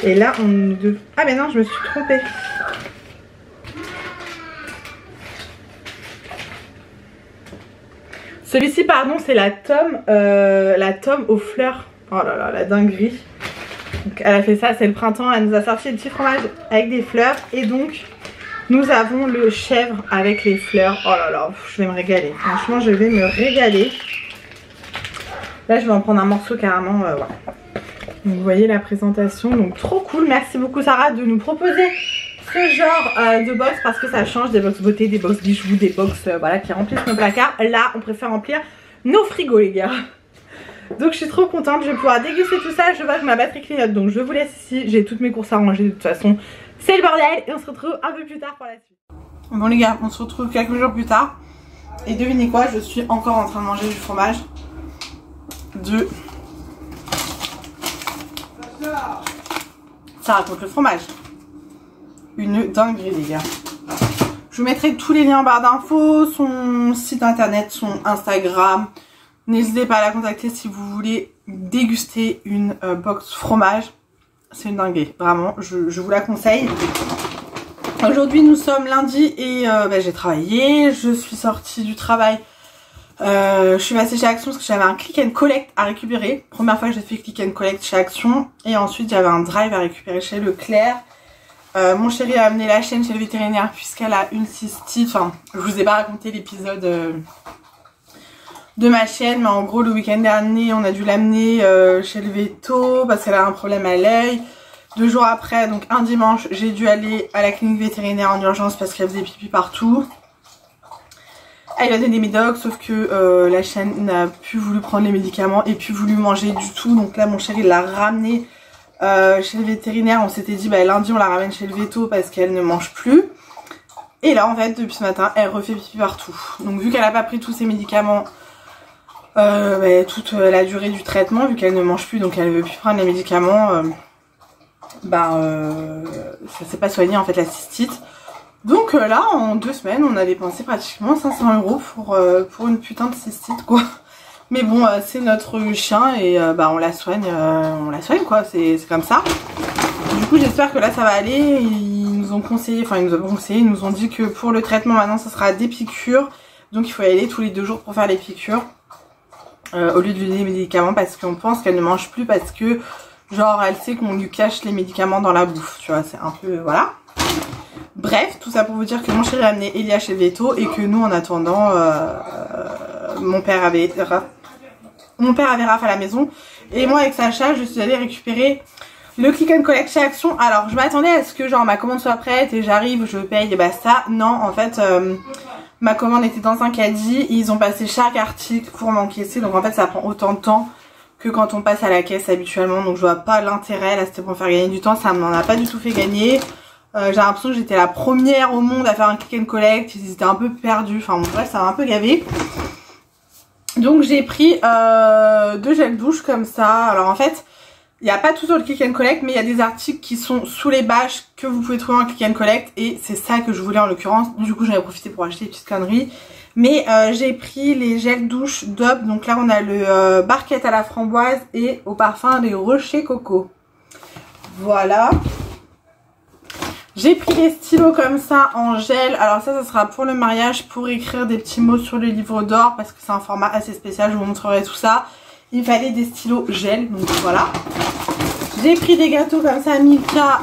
Et là on... Ah mais non, je me suis trompée. Celui-ci pardon c'est la tome aux fleurs. Oh là là, la dinguerie. Donc elle a fait ça, c'est le printemps, elle nous a sorti des petits fromages avec des fleurs. Et donc nous avons le chèvre avec les fleurs. Oh là là, je vais me régaler. Franchement, je vais me régaler. Là, je vais en prendre un morceau carrément. Voilà. Donc, vous voyez la présentation. Donc, trop cool. Merci beaucoup, Sarah, de nous proposer ce genre de box parce que ça change des box beauté, des box bijoux, des box voilà, qui remplissent nos placards. Là on préfère remplir nos frigos les gars. Donc je suis trop contente, je vais pouvoir déguster tout ça. Je vois que ma batterie clignote donc je vous laisse ici. J'ai toutes mes courses à ranger de toute façon. C'est le bordel et on se retrouve un peu plus tard pour la suite. Bon les gars, on se retrouve quelques jours plus tard. Et devinez quoi, je suis encore en train de manger du fromage. Ça raconte le fromage. Une dinguerie les gars. Je vous mettrai tous les liens en barre d'infos, son site internet, son Instagram. N'hésitez pas à la contacter si vous voulez déguster une box fromage. C'est une dinguerie, vraiment, je vous la conseille. Aujourd'hui nous sommes lundi et j'ai travaillé, je suis sortie du travail. Je suis passée chez Action parce que j'avais un click and collect à récupérer. Première fois que j'ai fait click and collect chez Action. Et ensuite j'avais un drive à récupérer chez Leclerc. Mon chéri a amené la chienne chez le vétérinaire puisqu'elle a une cystite. Enfin, je vous ai pas raconté l'épisode de ma chienne, mais en gros le week-end dernier on a dû l'amener chez le véto parce qu'elle a un problème à l'œil. 2 jours après, donc un dimanche, j'ai dû aller à la clinique vétérinaire en urgence parce qu'elle faisait pipi partout. Elle a donné des médocs, sauf que la chienne n'a plus voulu prendre les médicaments et plus voulu manger du tout. Donc là mon chéri l'a ramenée chez le vétérinaire. On s'était dit lundi on la ramène chez le véto parce qu'elle ne mange plus. Et là en fait depuis ce matin elle refait pipi partout. Donc vu qu'elle n'a pas pris tous ses médicaments toute la durée du traitement, vu qu'elle ne mange plus donc elle ne veut plus prendre les médicaments, ça s'est pas soigné en fait la cystite. Donc là en 2 semaines on a dépensé pratiquement 500 € pour une putain de cystite quoi. Mais bon c'est notre chien et on la soigne quoi, c'est comme ça. Du coup j'espère que là ça va aller. Ils nous ont conseillé, ils nous ont dit que pour le traitement maintenant ça sera des piqûres. Donc il faut y aller tous les 2 jours pour faire les piqûres. Au lieu de lui donner les médicaments parce qu'on pense qu'elle ne mange plus parce que genre elle sait qu'on lui cache les médicaments dans la bouffe, tu vois, c'est un peu voilà. Bref, tout ça pour vous dire que mon chéri a amené Elia chez le véto et que nous en attendant mon père avait Raph à la maison et moi avec Sacha je suis allée récupérer le click and collect chez Action. Alors je m'attendais à ce que genre ma commande soit prête et j'arrive, je paye et basta. Non en fait ma commande était dans un caddie, ils ont passé chaque article pour m'encaisser, donc en fait ça prend autant de temps que quand on passe à la caisse habituellement, donc je vois pas l'intérêt. Là c'était pour me faire gagner du temps, ça m'en a pas du tout fait gagner. J'ai l'impression que j'étais la première au monde à faire un click and collect, ils étaient un peu perdus, enfin bon bref ça m'a un peu gavé. Donc j'ai pris 2 gels douche comme ça. Alors en fait il n'y a pas tout sur le click and collect, mais il y a des articles qui sont sous les bâches que vous pouvez trouver en click and collect. Et c'est ça que je voulais en l'occurrence. Du coup j'en ai profité pour acheter des petites conneries. Mais j'ai pris les gels douche Dove. Donc là on a le barquette à la framboise et au parfum des rochers coco. Voilà. J'ai pris des stylos comme ça en gel. Alors ça sera pour le mariage, pour écrire des petits mots sur le livre d'or. Parce que c'est un format assez spécial, je vous montrerai tout ça. Il fallait des stylos gel, donc voilà. J'ai pris des gâteaux comme ça, Milka.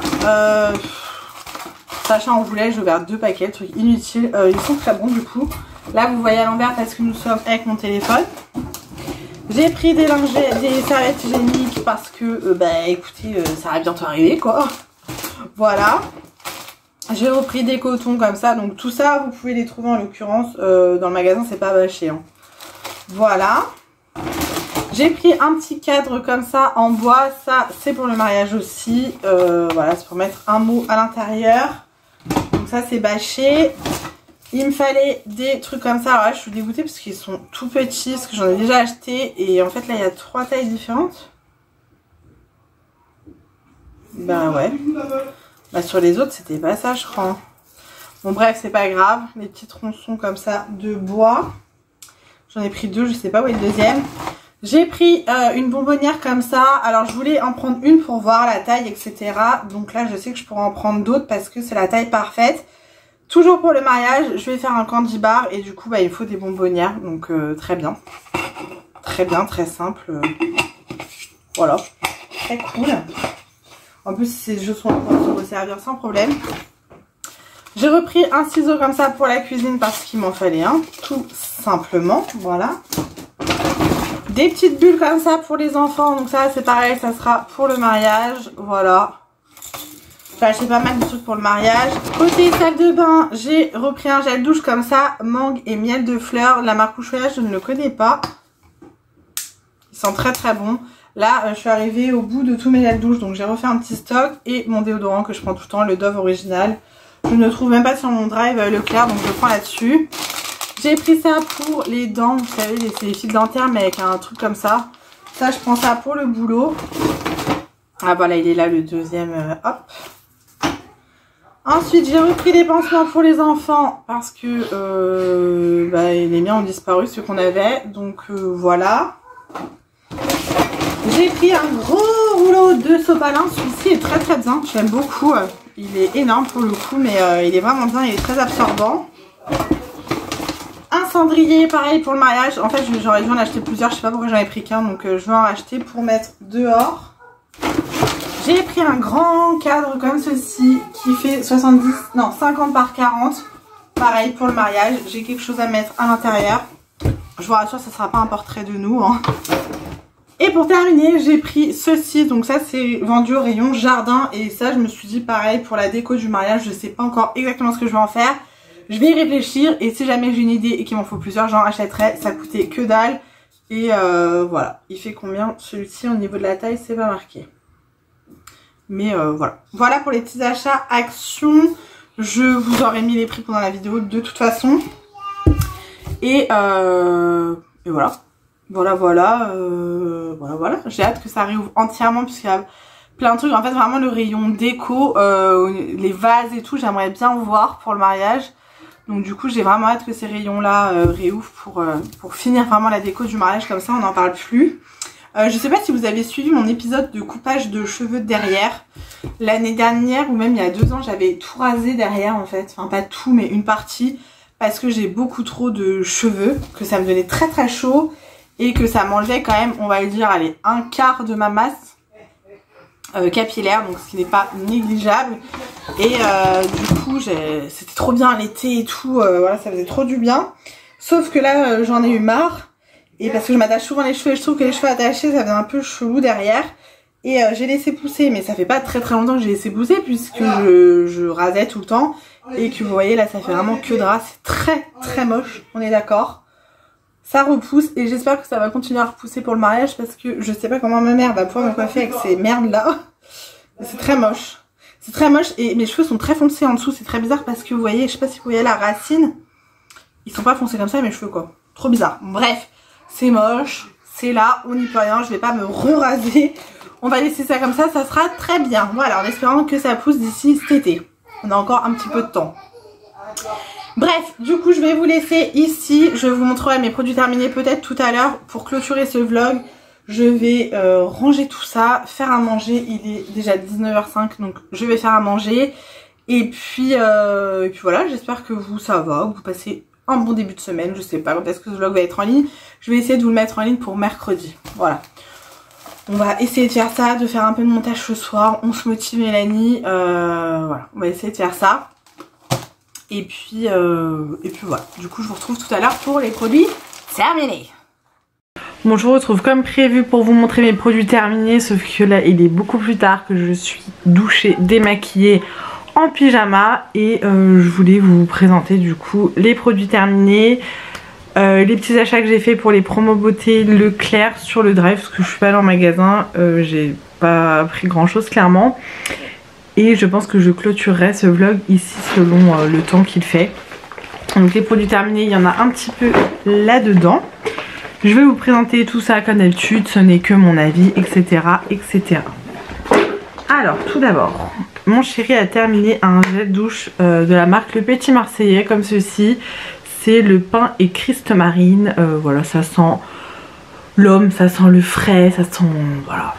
Sacha en voulait, je vais vers 2 paquets, trucs inutiles. Ils sont très bons du coup. Là vous voyez à l'envers parce que nous sommes avec mon téléphone. J'ai pris des serviettes hygiéniques parce que, écoutez, ça va bientôt arriver quoi. Voilà. J'ai repris des cotons comme ça, donc tout ça vous pouvez les trouver en l'occurrence dans le magasin, c'est pas bâché. Hein. Voilà. J'ai pris un petit cadre comme ça en bois, ça c'est pour le mariage aussi, voilà c'est pour mettre un mot à l'intérieur, donc ça c'est bâché. Il me fallait des trucs comme ça, alors là je suis dégoûtée parce qu'ils sont tout petits, parce que j'en ai déjà acheté et en fait là il y a 3 tailles différentes. Bah ouais, sur les autres c'était pas ça je crois. Bon bref c'est pas grave, les petits tronçons comme ça de bois, j'en ai pris 2, je sais pas où est le deuxième. J'ai pris une bonbonnière comme ça. Alors je voulais en prendre une pour voir la taille etc. Donc là je sais que je pourrais en prendre d'autres parce que c'est la taille parfaite. Toujours pour le mariage je vais faire un candy bar. Et du coup il me faut des bonbonnières. Donc très bien. Très bien, très simple. Voilà. Très cool. En plus ces jeux sont pour se servir sans problème. J'ai repris un ciseau comme ça pour la cuisine parce qu'il m'en fallait un. Tout simplement. Voilà. Des petites bulles comme ça pour les enfants, donc ça c'est pareil, ça sera pour le mariage, voilà. J'ai acheté pas mal de trucs pour le mariage. Côté salle de bain, j'ai repris un gel douche comme ça, mangue et miel de fleurs. La marque Ushuaïa, je ne le connais pas. Il sent très très bon. Là, je suis arrivée au bout de tous mes gels douche, donc j'ai refait un petit stock et mon déodorant que je prends tout le temps, le Dove original. Je ne le trouve même pas sur mon drive Leclerc, donc je le prends là-dessus. J'ai pris ça pour les dents, vous savez, c'est les fils dentaires mais avec un truc comme ça. Ça, je prends ça pour le boulot. Ah voilà, il est là le deuxième, hop. Ensuite, j'ai repris les pansements pour les enfants parce que les miens ont disparu, ceux qu'on avait. Donc voilà. J'ai pris un gros rouleau de sopalin. Celui-ci est très très bien. J'aime beaucoup. Il est énorme pour le coup, mais il est vraiment bien. Il est très absorbant. Un cendrier, pareil pour le mariage. En fait, j'aurais dû en acheter plusieurs. Je sais pas pourquoi j'en ai pris qu'un. Donc je vais en acheter pour mettre dehors. J'ai pris un grand cadre comme ceci qui fait 50 par 40. Pareil pour le mariage. J'ai quelque chose à mettre à l'intérieur. Je vous rassure, ça ne sera pas un portrait de nous. Hein. Et pour terminer, j'ai pris ceci. Donc ça, c'est vendu au rayon jardin. Et ça, je me suis dit pareil pour la déco du mariage. Je ne sais pas encore exactement ce que je vais en faire. Je vais y réfléchir. Et si jamais j'ai une idée et qu'il m'en faut plusieurs, j'en achèterai. Ça coûtait que dalle. Et voilà. Il fait combien celui-ci au niveau de la taille? C'est pas marqué. Mais voilà. Voilà pour les petits achats Action. Je vous aurais mis les prix pendant la vidéo de toute façon. Et voilà. Voilà. J'ai hâte que ça réouvre entièrement puisqu'il y a plein de trucs. En fait, vraiment le rayon déco, les vases et tout, j'aimerais bien voir pour le mariage. Donc du coup, j'ai vraiment hâte que ces rayons-là réouvrent pour finir vraiment la déco du mariage. Comme ça, on n'en parle plus. Je sais pas si vous avez suivi mon épisode de coupage de cheveux derrière. L'année dernière ou même il y a 2 ans, j'avais tout rasé derrière en fait. Enfin pas tout mais une partie parce que j'ai beaucoup trop de cheveux, que ça me donnait très très chaud et que ça m'enlevait quand même, on va le dire, allez, un quart de ma masse capillaire, donc ce qui n'est pas négligeable. Et du coup, c'était trop bien l'été et tout, voilà, ça faisait trop du bien. Sauf que là, j'en ai eu marre. Et parce que je m'attache souvent les cheveux et je trouve que les cheveux attachés ça faisait un peu chelou derrière. Et j'ai laissé pousser, mais ça fait pas très longtemps que j'ai laissé pousser puisque je rasais tout le temps. Et que vous voyez là ça fait vraiment que de ras, c'est très moche, on est d'accord. Ça repousse et j'espère que ça va continuer à repousser pour le mariage parce que je sais pas comment ma mère va pouvoir me coiffer avec ces merdes là. C'est très moche. C'est très moche et mes cheveux sont très foncés en dessous, c'est très bizarre parce que vous voyez, je sais pas si vous voyez la racine. Ils sont pas foncés comme ça mes cheveux quoi. Trop bizarre. Bref. C'est moche, c'est là, on n'y peut rien, je vais pas me re-raser. On va laisser ça comme ça sera très bien. Voilà, en espérant que ça pousse d'ici cet été. On a encore un petit peu de temps. Bref, du coup je vais vous laisser ici. Je vous montrerai mes produits terminés peut-être tout à l'heure. Pour clôturer ce vlog, je vais ranger tout ça, faire à manger. Il est déjà 19h05, donc je vais faire à manger. Et puis voilà, j'espère que vous ça va, que vous passez un bon début de semaine, je sais pas quand est-ce que ce vlog va être en ligne. Je vais essayer de vous le mettre en ligne pour mercredi. Voilà. On va essayer de faire ça, de faire un peu de montage ce soir. On se motive Mélanie. Voilà, on va essayer de faire ça. Et puis voilà. Du coup, je vous retrouve tout à l'heure pour les produits terminés. Bon, je vous retrouve comme prévu pour vous montrer mes produits terminés. Sauf que là, il est beaucoup plus tard que je suis douchée, démaquillée, en pyjama et je voulais vous présenter du coup les produits terminés, les petits achats que j'ai fait pour les promos beauté Leclerc sur le drive parce que je suis pas allée en magasin, j'ai pas pris grand chose clairement et je pense que je clôturerai ce vlog ici selon le temps qu'il fait. Donc les produits terminés, il y en a un petit peu là dedans. Je vais vous présenter tout ça comme d'habitude, ce n'est que mon avis, etc. etc. Alors tout d'abord, mon chéri a terminé un gel douche de la marque Le Petit Marseillais comme ceci. C'est le pain et Christ Marine. Voilà, ça sent l'homme, ça sent le frais, ça sent... Voilà,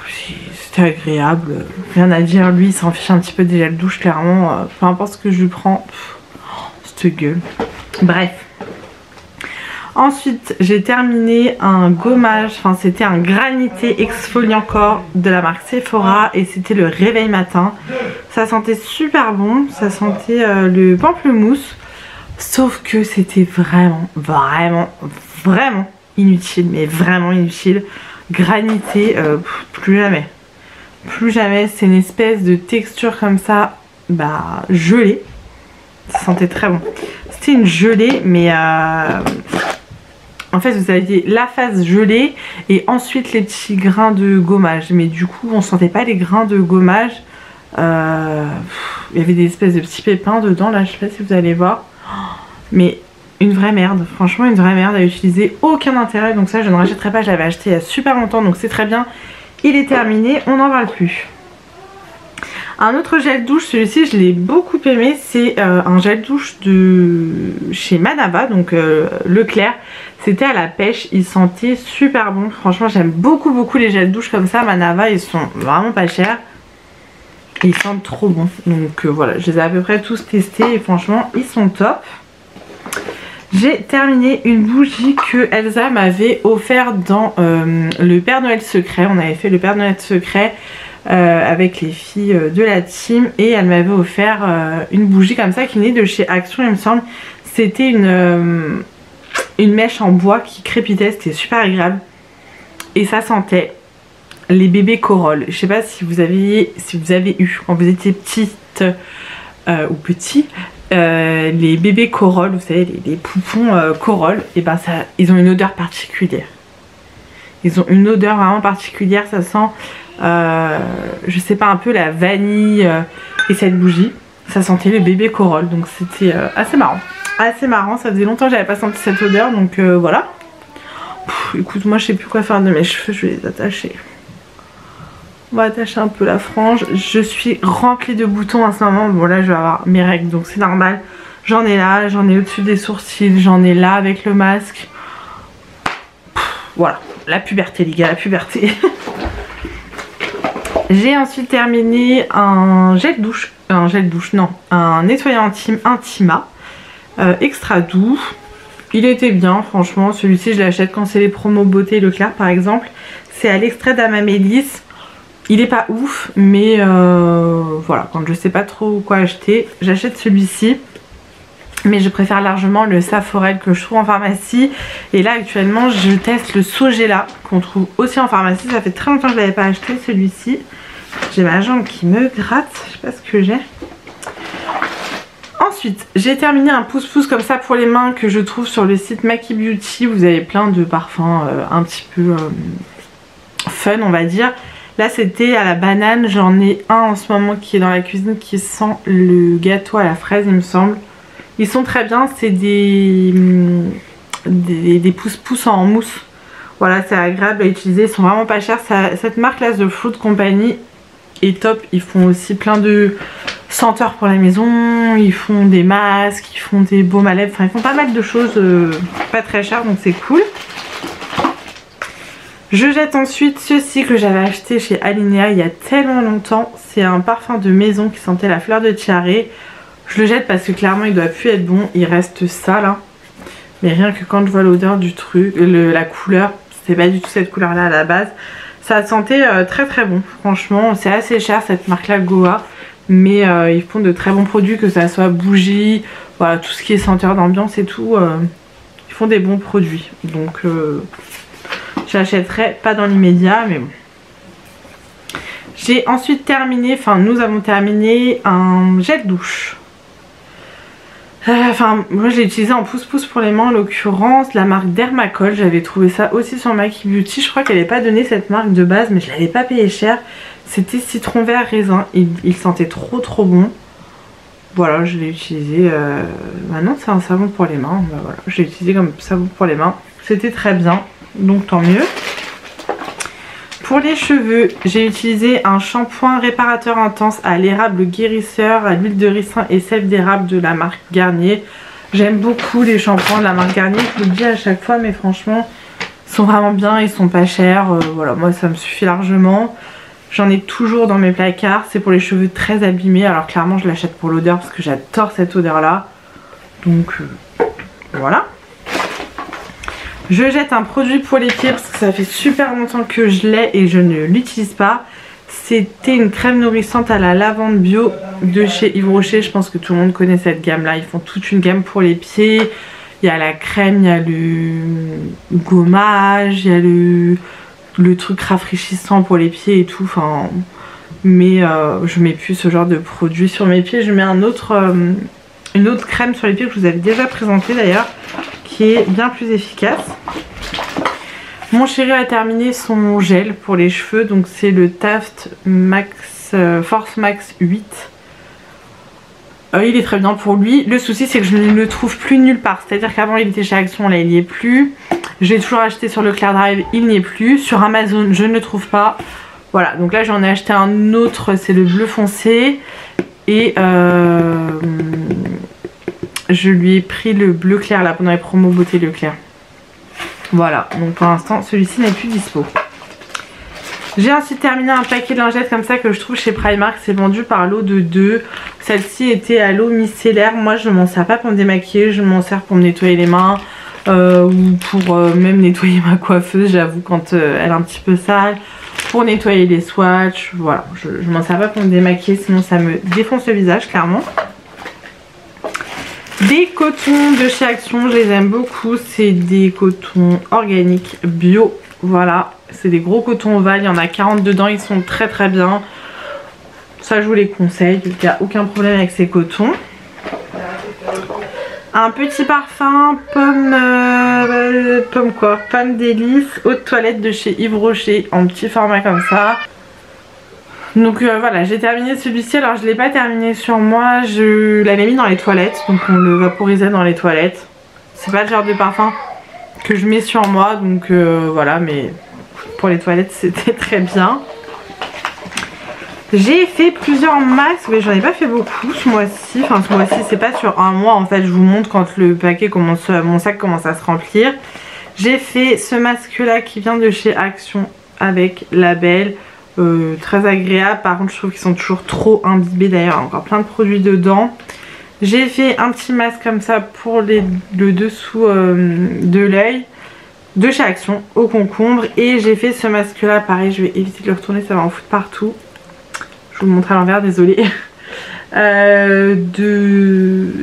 c'était agréable. Rien à dire, lui il s'en fiche un petit peu des gels douche clairement. Peu importe ce que je lui prends. Cette gueule. Bref. Ensuite, j'ai terminé un gommage, enfin c'était un granité exfoliant corps de la marque Sephora et c'était le réveil matin. Ça sentait super bon, ça sentait le pamplemousse, sauf que c'était vraiment inutile, mais vraiment inutile. Granité, plus jamais. Plus jamais, c'est une espèce de texture comme ça gelée. Ça sentait très bon. C'était une gelée, mais en fait vous aviez la phase gelée et ensuite les petits grains de gommage. Mais du coup on sentait pas les grains de gommage. Il y avait des espèces de petits pépins dedans là, je sais pas si vous allez voir. Mais une vraie merde, franchement une vraie merde à utiliser, aucun intérêt. Donc ça je ne rachèterai pas, je l'avais acheté il y a super longtemps donc c'est très bien. Il est terminé, on n'en parle plus. Un autre gel douche, celui-ci je l'ai beaucoup aimé, c'est un gel douche de chez Manava, donc Leclerc. C'était à la pêche, il sentait super bon. Franchement j'aime beaucoup les gels douche comme ça, Manava, ils sont vraiment pas chers. Et ils sentent trop bon. Donc voilà, je les ai à peu près tous testés et franchement ils sont top. J'ai terminé une bougie que Elsa m'avait offert dans le Père Noël secret. On avait fait le Père Noël secret avec les filles de la team et elle m'avait offert une bougie comme ça qui venait de chez Action il me semble. C'était une mèche en bois qui crépitait, c'était super agréable et ça sentait les bébés corolles. Je sais pas si vous avez eu quand vous étiez petite ou petit les bébés corolles, vous savez les poupons corolles, et ben ça, ils ont une odeur particulière. Ils ont une odeur vraiment particulière, ça sent je sais pas, un peu la vanille et cette bougie, ça sentait le bébé corolle, donc c'était assez marrant. Assez marrant, ça faisait longtemps que j'avais pas senti cette odeur, donc voilà. Écoute, moi je sais plus quoi faire de mes cheveux, je vais les attacher. On va attacher un peu la frange. Je suis remplie de boutons en ce moment. Bon là je vais avoir mes règles donc c'est normal. J'en ai là, j'en ai au-dessus des sourcils, j'en ai là avec le masque. Voilà, la puberté les gars, la puberté. J'ai ensuite terminé un gel douche, un nettoyant intime Intima extra doux. Il était bien franchement, celui-ci je l'achète quand c'est les promos beauté Leclerc par exemple. C'est à l'extrait d'Amamélis. Il est pas ouf mais voilà, quand je sais pas trop quoi acheter, j'achète celui-ci. Mais je préfère largement le Saforel que je trouve en pharmacie. Et là actuellement je teste le Sogela qu'on trouve aussi en pharmacie. Ça fait très longtemps que je l'avais pas acheté celui-ci. J'ai ma jambe qui me gratte, je sais pas ce que j'ai. Ensuite j'ai terminé un pouce-pouce comme ça pour les mains que je trouve sur le site Maki Beauty. Vous avez plein de parfums un petit peu fun on va dire. Là c'était à la banane, j'en ai un en ce moment qui est dans la cuisine qui sent le gâteau à la fraise il me semble. Ils sont très bien, c'est des pouce-pouce en mousse. Voilà, c'est agréable à utiliser, ils sont vraiment pas chers. Cette marque là, The Fruit Company, est top. Ils font aussi plein de senteurs pour la maison, ils font des masques, ils font des baumes à lèvres, enfin ils font pas mal de choses pas très chères donc c'est cool. Je jette ensuite ceci que j'avais acheté chez Alinea il y a tellement longtemps. C'est un parfum de maison qui sentait la fleur de tiare. Je le jette parce que clairement il doit plus être bon, il reste ça là. Mais rien que quand je vois l'odeur du truc, la couleur, c'était pas du tout cette couleur là à la base. Ça sentait très bon, franchement c'est assez cher cette marque là Goa. Mais ils font de très bons produits, que ça soit bougie, voilà, tout ce qui est senteur d'ambiance et tout. Ils font des bons produits. Donc j'achèterai pas dans l'immédiat mais bon. J'ai ensuite terminé, enfin nous avons terminé un gel douche. Enfin moi je l'ai utilisé en pouce-pouce pour les mains en l'occurrence, la marque Dermacol. J'avais trouvé ça aussi sur Maki Beauty. Je crois qu'elle n'avait pas donné cette marque de base mais je l'avais pas payé cher. C'était citron vert raisin, il sentait trop bon. Voilà, je l'ai utilisé, maintenant c'est un savon pour les mains, bah voilà, je l'ai utilisé comme savon pour les mains. C'était très bien, donc tant mieux. Pour les cheveux, j'ai utilisé un shampoing réparateur intense à l'érable guérisseur, à l'huile de ricin et sève d'érable de la marque Garnier. J'aime beaucoup les shampoings de la marque Garnier, je vous le dis à chaque fois, mais franchement, ils sont vraiment bien, ils sont pas chers. Voilà, moi ça me suffit largement. J'en ai toujours dans mes placards, c'est pour les cheveux très abîmés. Alors clairement je l'achète pour l'odeur parce que j'adore cette odeur là. Donc voilà. Je jette un produit pour les pieds parce que ça fait super longtemps que je l'ai et je ne l'utilise pas. C'était une crème nourrissante à la lavande bio de chez Yves Rocher. Je pense que tout le monde connaît cette gamme là. Ils font toute une gamme pour les pieds. Il y a la crème, il y a le gommage, il y a le truc rafraîchissant pour les pieds et tout. Enfin Mais je mets plus ce genre de produit sur mes pieds. Je mets une autre crème sur les pieds que je vous avais déjà présentée d'ailleurs, qui est bien plus efficace. Mon chéri a terminé son gel pour les cheveux, donc c'est le Taft Max Force Max 8. Il est très bien pour lui. Le souci c'est que je ne le trouve plus nulle part. C'est-à-dire qu'avant il était chez Action, là il n'y est plus. J'ai toujours acheté sur Leclerc Drive, il n'y est plus. Sur Amazon je ne le trouve pas. Voilà, donc là j'en ai acheté un autre, c'est le bleu foncé. Et je lui ai pris le bleu clair là pendant les promos beauté Leclerc. Voilà, donc pour l'instant celui-ci n'est plus dispo. J'ai ensuite terminé un paquet de lingettes comme ça que je trouve chez Primark. C'est vendu par lot de 2. Celle-ci était à l'eau micellaire. Moi je ne m'en sers pas pour me démaquiller, je m'en sers pour me nettoyer les mains. Ou pour même nettoyer ma coiffeuse, j'avoue, quand elle est un petit peu sale. Pour nettoyer les swatchs, voilà. Je m'en sers pas pour me démaquiller, sinon ça me défonce le visage, clairement. Des cotons de chez Action, je les aime beaucoup. C'est des cotons organiques bio. Voilà, c'est des gros cotons ovales. Il y en a 40 dedans, ils sont très très bien. Ça, je vous les conseille. Il n'y a aucun problème avec ces cotons. Un petit parfum pomme délice eau de toilette de chez Yves Rocher en petit format comme ça. Donc voilà, j'ai terminé celui-ci. Alors je ne l'ai pas terminé sur moi, je l'avais mis dans les toilettes, donc on le vaporisait dans les toilettes. C'est pas le genre de parfum que je mets sur moi, donc voilà, mais pour les toilettes c'était très bien. J'ai fait plusieurs masques, mais j'en ai pas fait beaucoup ce mois-ci. Enfin ce mois-ci c'est pas sur un mois en fait, je vous montre quand le paquet commence, mon sac commence à se remplir. J'ai fait ce masque là qui vient de chez Action avec label. Très agréable, par contre je trouve qu'ils sont toujours trop imbibés, d'ailleurs encore plein de produits dedans. J'ai fait un petit masque comme ça pour le dessous de l'œil de chez Action au concombre, et j'ai fait ce masque là pareil, je vais éviter de le retourner, ça va en foutre partout, je vous le montre à l'envers, désolé.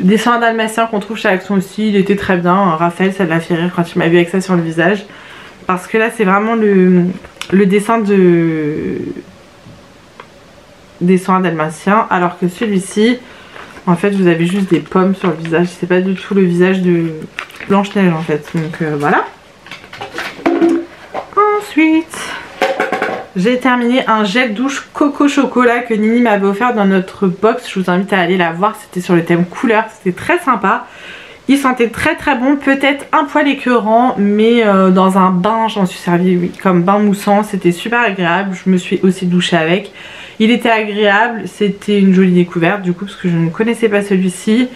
Des soins dalmatiens qu'on trouve chez Action aussi, il était très bien. Raphaël, ça l'a fait rire quand il m'a vu avec ça sur le visage, parce que là c'est vraiment le dessin des soins dalmatiens, alors que celui-ci en fait vous avez juste des pommes sur le visage, c'est pas du tout le visage de Blanche-Neige en fait, donc voilà. Ensuite j'ai terminé un gel douche coco chocolat que Nini m'avait offert dans notre box, je vous invite à aller la voir, c'était sur le thème couleur, c'était très sympa. Il sentait très très bon, peut-être un poil écœurant, mais dans un bain j'en suis servi, oui, comme bain moussant, c'était super agréable, je me suis aussi douchée avec. Il était agréable, c'était une jolie découverte du coup parce que je ne connaissais pas celui-ci,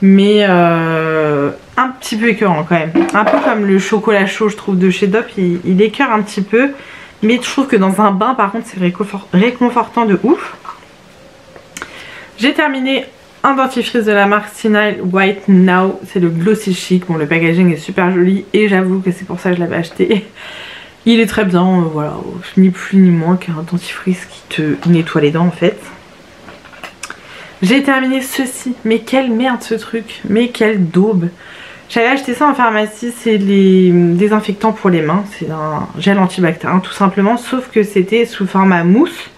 mais un petit peu écœurant quand même. Un peu comme le chocolat chaud je trouve de chez Dop, il écœure un petit peu, mais je trouve que dans un bain par contre c'est réconfortant de ouf. J'ai terminé un dentifrice de la marque Senile White Now, c'est le Glossy Chic. Bon, le packaging est super joli et j'avoue que c'est pour ça que je l'avais acheté. Il est très bien, voilà, ni plus ni moins qu'un dentifrice qui te nettoie les dents en fait. J'ai terminé ceci, mais quelle merde ce truc, mais quelle daube. J'avais acheté ça en pharmacie, c'est les désinfectants pour les mains, c'est un gel antibactérien tout simplement, sauf que c'était sous format mousse.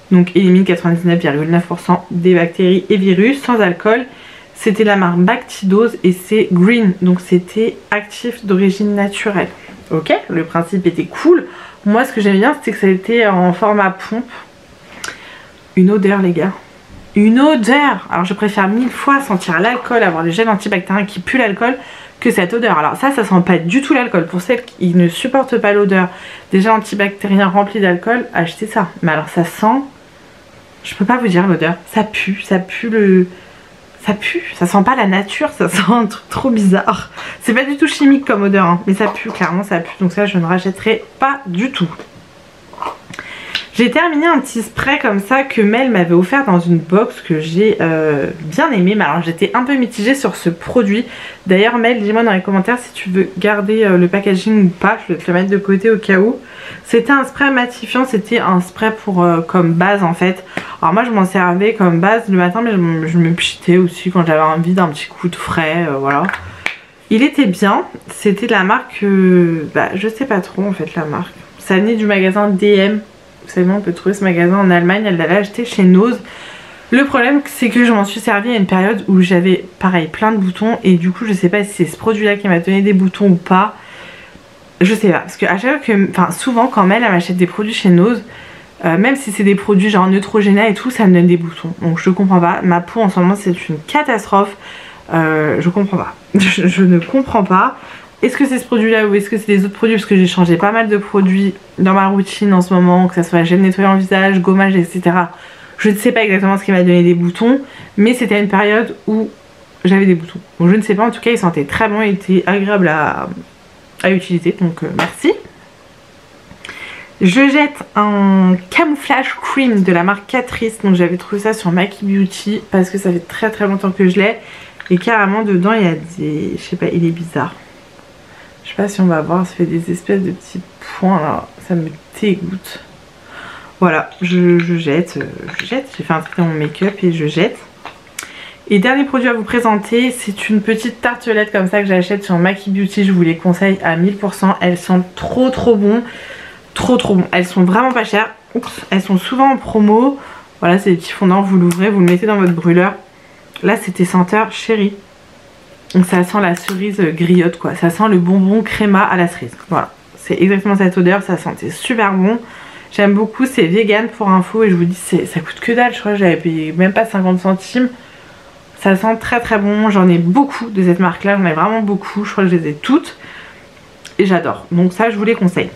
Donc élimine 99,9% des bactéries et virus sans alcool. C'était la marque Bactidose et c'est green, donc c'était actif d'origine naturelle. Ok, le principe était cool. Moi ce que j'aimais bien c'était que ça était en format pompe. Une odeur les gars, une odeur. Alors je préfère 1000 fois sentir l'alcool, avoir des gels antibactériens qui puent l'alcool, que cette odeur. Alors ça sent pas du tout l'alcool. Pour celles qui ne supportent pas l'odeur des gels antibactériens remplis d'alcool, achetez ça. Mais alors ça sent... Je peux pas vous dire l'odeur, ça pue le... Ça pue, ça sent pas la nature, ça sent un truc trop bizarre. C'est pas du tout chimique comme odeur, hein, mais ça pue, clairement ça pue, donc ça je ne rachèterai pas du tout. J'ai terminé un petit spray comme ça que Mel m'avait offert dans une box que j'ai bien aimé. Mais alors j'étais un peu mitigée sur ce produit. D'ailleurs Mel, dis-moi dans les commentaires si tu veux garder le packaging ou pas. Je vais te le mettre de côté au cas où. C'était un spray matifiant, c'était un spray pour comme base en fait. Alors moi je m'en servais comme base le matin, mais je me pchitais aussi quand j'avais envie d'un petit coup de frais, voilà. Il était bien, c'était de la marque, je sais pas trop en fait la marque. Ça venait du magasin DM. Vous savez, on peut trouver ce magasin en Allemagne, elle l'avait acheté chez Nose. Le problème c'est que je m'en suis servi à une période où j'avais pareil plein de boutons et du coup je sais pas si c'est ce produit là qui m'a donné des boutons ou pas. Je sais pas, parce que à chaque fois que, enfin souvent quand elle m'achète des produits chez Nose, même si c'est des produits genre Neutrogena et tout, ça me donne des boutons. Donc je comprends pas, ma peau en ce moment c'est une catastrophe. Je comprends pas, je ne comprends pas. Est-ce que c'est ce produit là ou est-ce que c'est des autres produits, parce que j'ai changé pas mal de produits dans ma routine en ce moment, que ça soit gel nettoyant visage, gommage, etc. Je ne sais pas exactement ce qui m'a donné des boutons, mais c'était une période où j'avais des boutons. Donc je ne sais pas, en tout cas ils sentaient très bon et étaient agréables à utiliser, donc merci. Je jette un camouflage cream de la marque Catrice, donc j'avais trouvé ça sur Maki Beauty parce que ça fait très très longtemps que je l'ai. Et carrément dedans il y a des, je sais pas, il est bizarre. Je sais pas si on va voir, ça fait des espèces de petits points là, ça me dégoûte. Voilà, je jette, j'ai fait un truc dans mon make-up et je jette. Et dernier produit à vous présenter, c'est une petite tartelette comme ça que j'achète sur Maki Beauty, je vous les conseille à 1000%, elles sont trop bon, trop bon, elles sont vraiment pas chères. Oups, elles sont souvent en promo. Voilà, c'est des petits fondants, vous l'ouvrez, vous le mettez dans votre brûleur. Là c'était senteur chéri. Donc ça sent la cerise griotte quoi, ça sent le bonbon créma à la cerise. Voilà, c'est exactement cette odeur, ça sentait super bon. J'aime beaucoup, c'est vegan pour info et je vous dis ça coûte que dalle, je crois que j'avais payé même pas 50 centimes. Ça sent très bon, j'en ai beaucoup de cette marque là, j'en ai vraiment beaucoup, je crois que je les ai toutes. Et j'adore, donc ça je vous les conseille.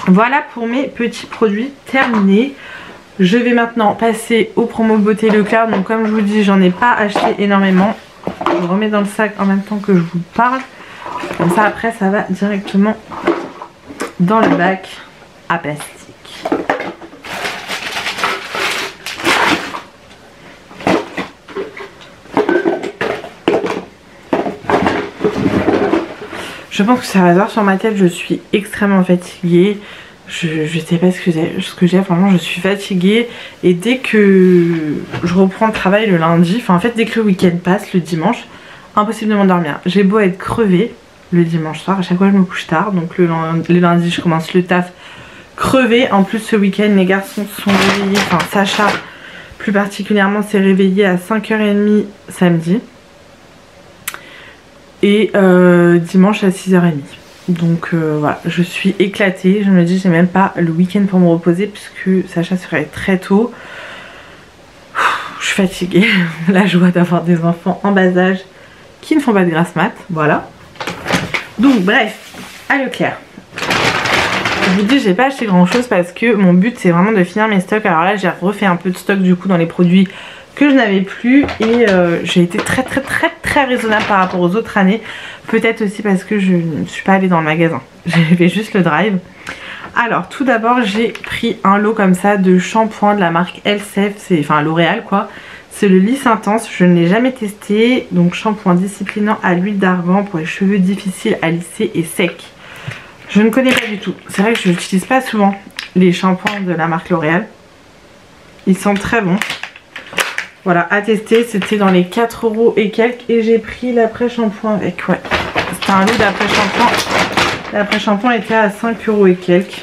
Voilà pour mes petits produits terminés. Je vais maintenant passer aux promos beauté Leclerc, donc comme je vous dis j'en ai pas acheté énormément. Je remets dans le sac en même temps que je vous parle. Comme ça après ça va directement dans le bac à plastique. Je pense que ça va se voir sur ma tête, je suis extrêmement fatiguée. Je sais pas ce que j'ai, franchement je suis fatiguée. Et dès que je reprends le travail le lundi, enfin en fait dès que le week-end passe, le dimanche, impossible de m'endormir. J'ai beau être crevée le dimanche soir, à chaque fois je me couche tard, donc le lundi je commence le taf crevée. En plus ce week-end les garçons sont réveillés, enfin Sacha plus particulièrement s'est réveillé à 5h30 samedi. Et dimanche à 6h30. Donc voilà, je suis éclatée. Je me dis j'ai même pas le week-end pour me reposer puisque Sacha se réveille très tôt. Je suis fatiguée. La joie d'avoir des enfants en bas âge qui ne font pas de grasse mat. Voilà. Donc bref, à Leclerc. Je vous dis j'ai pas acheté grand chose parce que mon but c'est vraiment de finir mes stocks. Alors là j'ai refait un peu de stock du coup dans les produits que je n'avais plus et j'ai été très raisonnable par rapport aux autres années. Peut-être aussi parce que je ne suis pas allée dans le magasin, j'ai fait juste le drive. Alors tout d'abord j'ai pris un lot comme ça de shampoing de la marque Elseve, c'est enfin L'Oréal quoi. C'est le lisse intense, je ne l'ai jamais testé. Donc shampoing disciplinant à l'huile d'argan pour les cheveux difficiles à lisser et secs. Je ne connais pas du tout, c'est vrai que je n'utilise pas souvent les shampoings de la marque L'Oréal. Ils sont très bons. Voilà, à tester, c'était dans les 4 € et quelques. Et j'ai pris l'après-shampoing avec, ouais. C'était un lot d'après-shampoing. L'après-shampoing était à 5 € et quelques.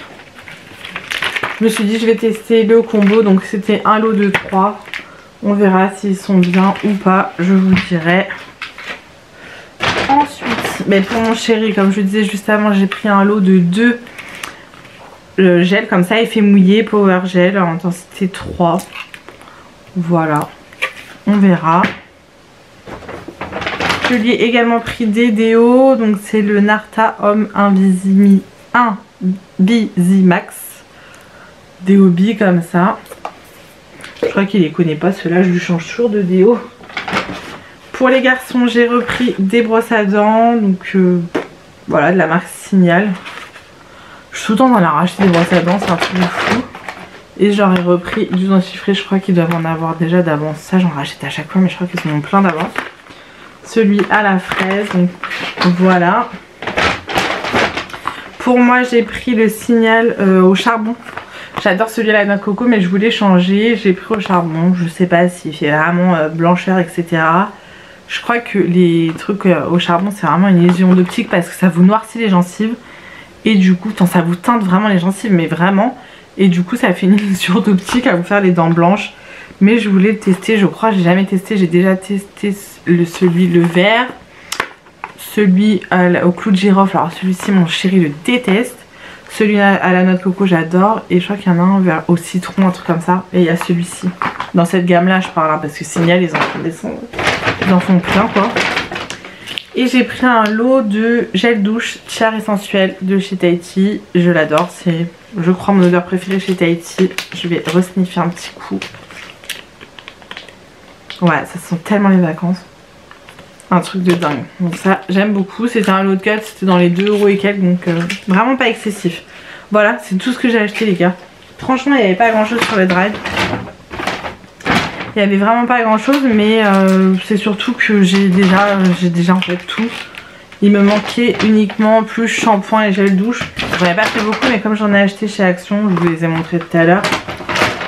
Je me suis dit, je vais tester le combo. Donc c'était un lot de 3. On verra s'ils sont bien ou pas, je vous dirai. Ensuite, mais pour mon chéri, comme je disais juste avant, j'ai pris un lot de 2 gels comme ça, effet mouillé, power gel, en intensité 3. Voilà. On verra. Je lui ai également pris des déos. Donc c'est le Narta Homme Invisimax. Déo-bi comme ça. Je crois qu'il les connaît pas. Ceux-là je lui change toujours de déo. Pour les garçons j'ai repris des brosses à dents. Donc voilà, de la marque Signal. Je suis tout le temps dans la racheter des brosses à dents. C'est un truc de fou. Et j'aurais repris du dentifrice, je crois qu'ils doivent en avoir déjà d'avance. Ça j'en rachète à chaque fois mais je crois qu'ils en ont plein d'avance. Celui à la fraise, donc voilà. Pour moi j'ai pris le Signal au charbon. J'adore celui-là d'un coco mais je voulais changer. J'ai pris au charbon, je sais pas s'il fait vraiment blancheur etc. Je crois que les trucs au charbon c'est vraiment une illusion d'optique parce que ça vous noircit les gencives. Et du coup ça vous teinte vraiment les gencives mais vraiment. Et du coup ça fait une illusion d'optique à vous faire les dents blanches. Mais je voulais le tester, je crois, j'ai jamais testé. J'ai déjà testé le vert, celui au clou de girofle. Alors celui-ci mon chéri le déteste. Celui à la noix de coco j'adore. Et je crois qu'il y en a un vert au citron, un truc comme ça. Et il y a celui-ci. Dans cette gamme là je parle, hein, parce que Signal ils en font plein quoi. Et j'ai pris un lot de gel douche tiare essentiel de chez Tahiti. Je l'adore, c'est je crois mon odeur préférée chez Tahiti. Je vais resniffer un petit coup. Ouais, ça sent tellement les vacances. Un truc de dingue. Donc ça, j'aime beaucoup. C'était un lot de 4, c'était dans les 2 € et quelques. Donc vraiment pas excessif. Voilà, c'est tout ce que j'ai acheté les gars. Franchement, il n'y avait pas grand chose sur le drive. Il n'y avait vraiment pas grand chose. Mais c'est surtout que j'ai déjà en fait tout. Il me manquait uniquement plus shampoing et gel douche. J'en ai pas fait beaucoup, mais comme j'en ai acheté chez Action, je vous les ai montrés tout à l'heure.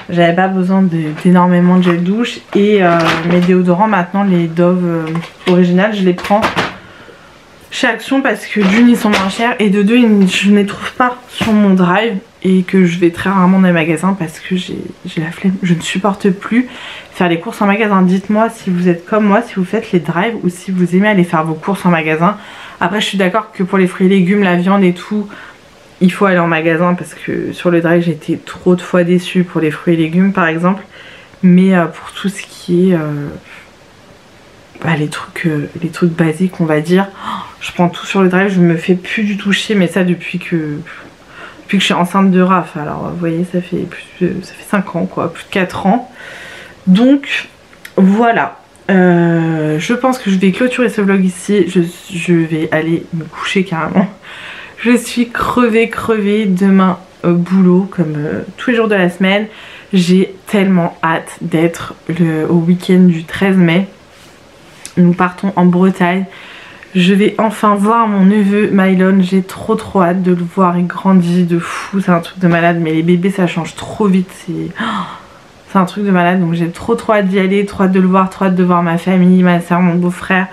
J'avais pas besoin d'énormément de gel douche. Et mes déodorants maintenant, les Dove originales, je les prends chez Action parce que d'une ils sont moins chers et de deux je ne les trouve pas sur mon drive. Et que je vais très rarement dans les magasins parce que j'ai la flemme. Je ne supporte plus faire les courses en magasin. Dites-moi si vous êtes comme moi, si vous faites les drives ou si vous aimez aller faire vos courses en magasin. Après je suis d'accord que pour les fruits et légumes, la viande et tout, il faut aller en magasin parce que sur le drive j'ai été trop de fois déçue pour les fruits et légumes par exemple. Mais pour tout ce qui est les trucs basiques on va dire, je prends tout sur le drive, je me fais plus du tout chier. Mais ça depuis que je suis enceinte de Raph. Alors vous voyez ça fait 5 ans quoi, plus de 4 ans. Donc voilà. Je pense que je vais clôturer ce vlog ici. Je vais aller me coucher carrément. Je suis crevée. Demain boulot comme tous les jours de la semaine. J'ai tellement hâte d'être au week-end du 13 mai. Nous partons en Bretagne. Je vais enfin voir mon neveu Mylon. J'ai trop hâte de le voir. Il grandit de fou. C'est un truc de malade. Mais les bébés ça change trop vite. C'est un truc de malade. Donc j'ai trop hâte d'y aller. Trop hâte de le voir. Trop hâte de voir ma famille, ma soeur, mon beau-frère,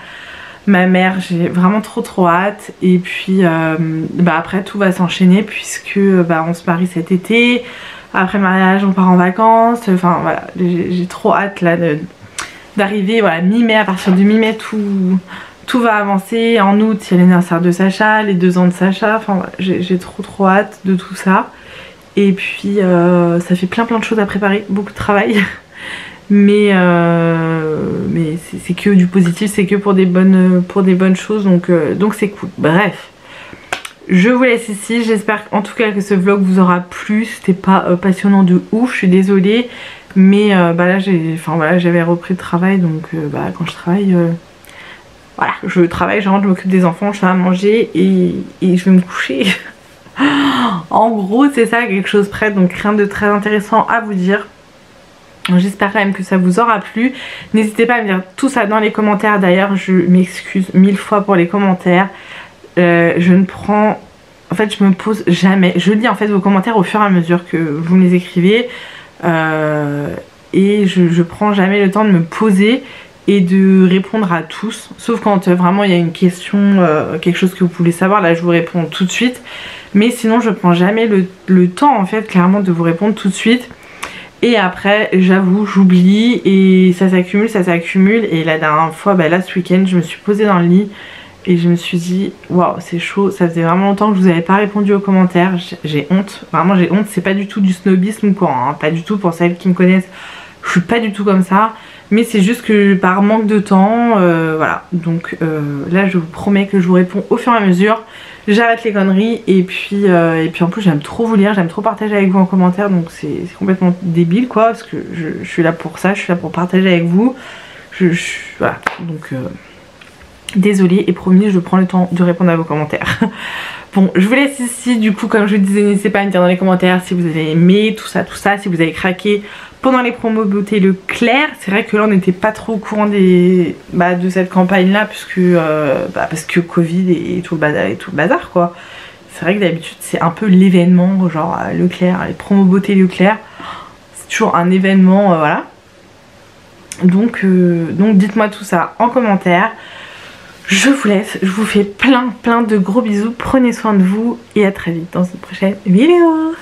ma mère. J'ai vraiment trop hâte. Et puis après tout va s'enchaîner puisque on se marie cet été. Après le mariage on part en vacances. Enfin voilà. J'ai trop hâte là d'arriver. Voilà, mi-mai. À partir du mi-mai tout va avancer. En août il y a l'anniversaire de Sacha, les 2 ans de Sacha. Enfin voilà, j'ai trop hâte de tout ça. Et puis ça fait plein de choses à préparer, beaucoup de travail. mais c'est que du positif, c'est que pour des bonnes choses. Donc c'est cool. Bref. Je vous laisse ici. J'espère en tout cas que ce vlog vous aura plu. C'était pas passionnant de ouf, je suis désolée. Mais là j'avais repris le travail. Donc quand je travaille... Voilà, je travaille, je rentre, je m'occupe des enfants, je fais à manger et je vais me coucher. En gros, c'est ça, quelque chose près, donc rien de très intéressant à vous dire. J'espère quand même que ça vous aura plu. N'hésitez pas à me dire tout ça dans les commentaires. D'ailleurs, je m'excuse 1000 fois pour les commentaires. Je ne prends... En fait, je me pose jamais. Je lis en fait vos commentaires au fur et à mesure que vous me les écrivez. Et je prends jamais le temps de me poser et de répondre à tous, sauf quand vraiment il y a une question, quelque chose que vous voulez savoir, là je vous réponds tout de suite. Mais sinon je prends jamais le temps en fait clairement de vous répondre tout de suite. Et après j'avoue j'oublie et ça s'accumule. Et la dernière fois, là ce week-end je me suis posée dans le lit et je me suis dit waouh c'est chaud, ça faisait vraiment longtemps que je vous avais pas répondu aux commentaires. J'ai honte, vraiment j'ai honte, c'est pas du tout du snobisme ou quoi, hein. Pas du tout, pour celles qui me connaissent, je suis pas du tout comme ça. Mais c'est juste que par manque de temps, voilà. Donc là je vous promets que je vous réponds au fur et à mesure. J'arrête les conneries et puis en plus j'aime trop vous lire, j'aime trop partager avec vous en commentaire. Donc c'est complètement débile quoi, parce que je suis là pour ça, je suis là pour partager avec vous. Voilà, donc désolée et promis je prends le temps de répondre à vos commentaires. Bon, je vous laisse ici, du coup comme je vous disais, n'hésitez pas à me dire dans les commentaires si vous avez aimé tout ça, si vous avez craqué pendant les promos beauté Leclerc. C'est vrai que là on n'était pas trop au courant de cette campagne là parce que Covid et tout le bazar quoi. C'est vrai que d'habitude c'est un peu l'événement, genre Leclerc, les promos beauté Leclerc, c'est toujours un événement, voilà. Donc dites-moi tout ça en commentaire. Je vous laisse, je vous fais plein de gros bisous, prenez soin de vous et à très vite dans une prochaine vidéo.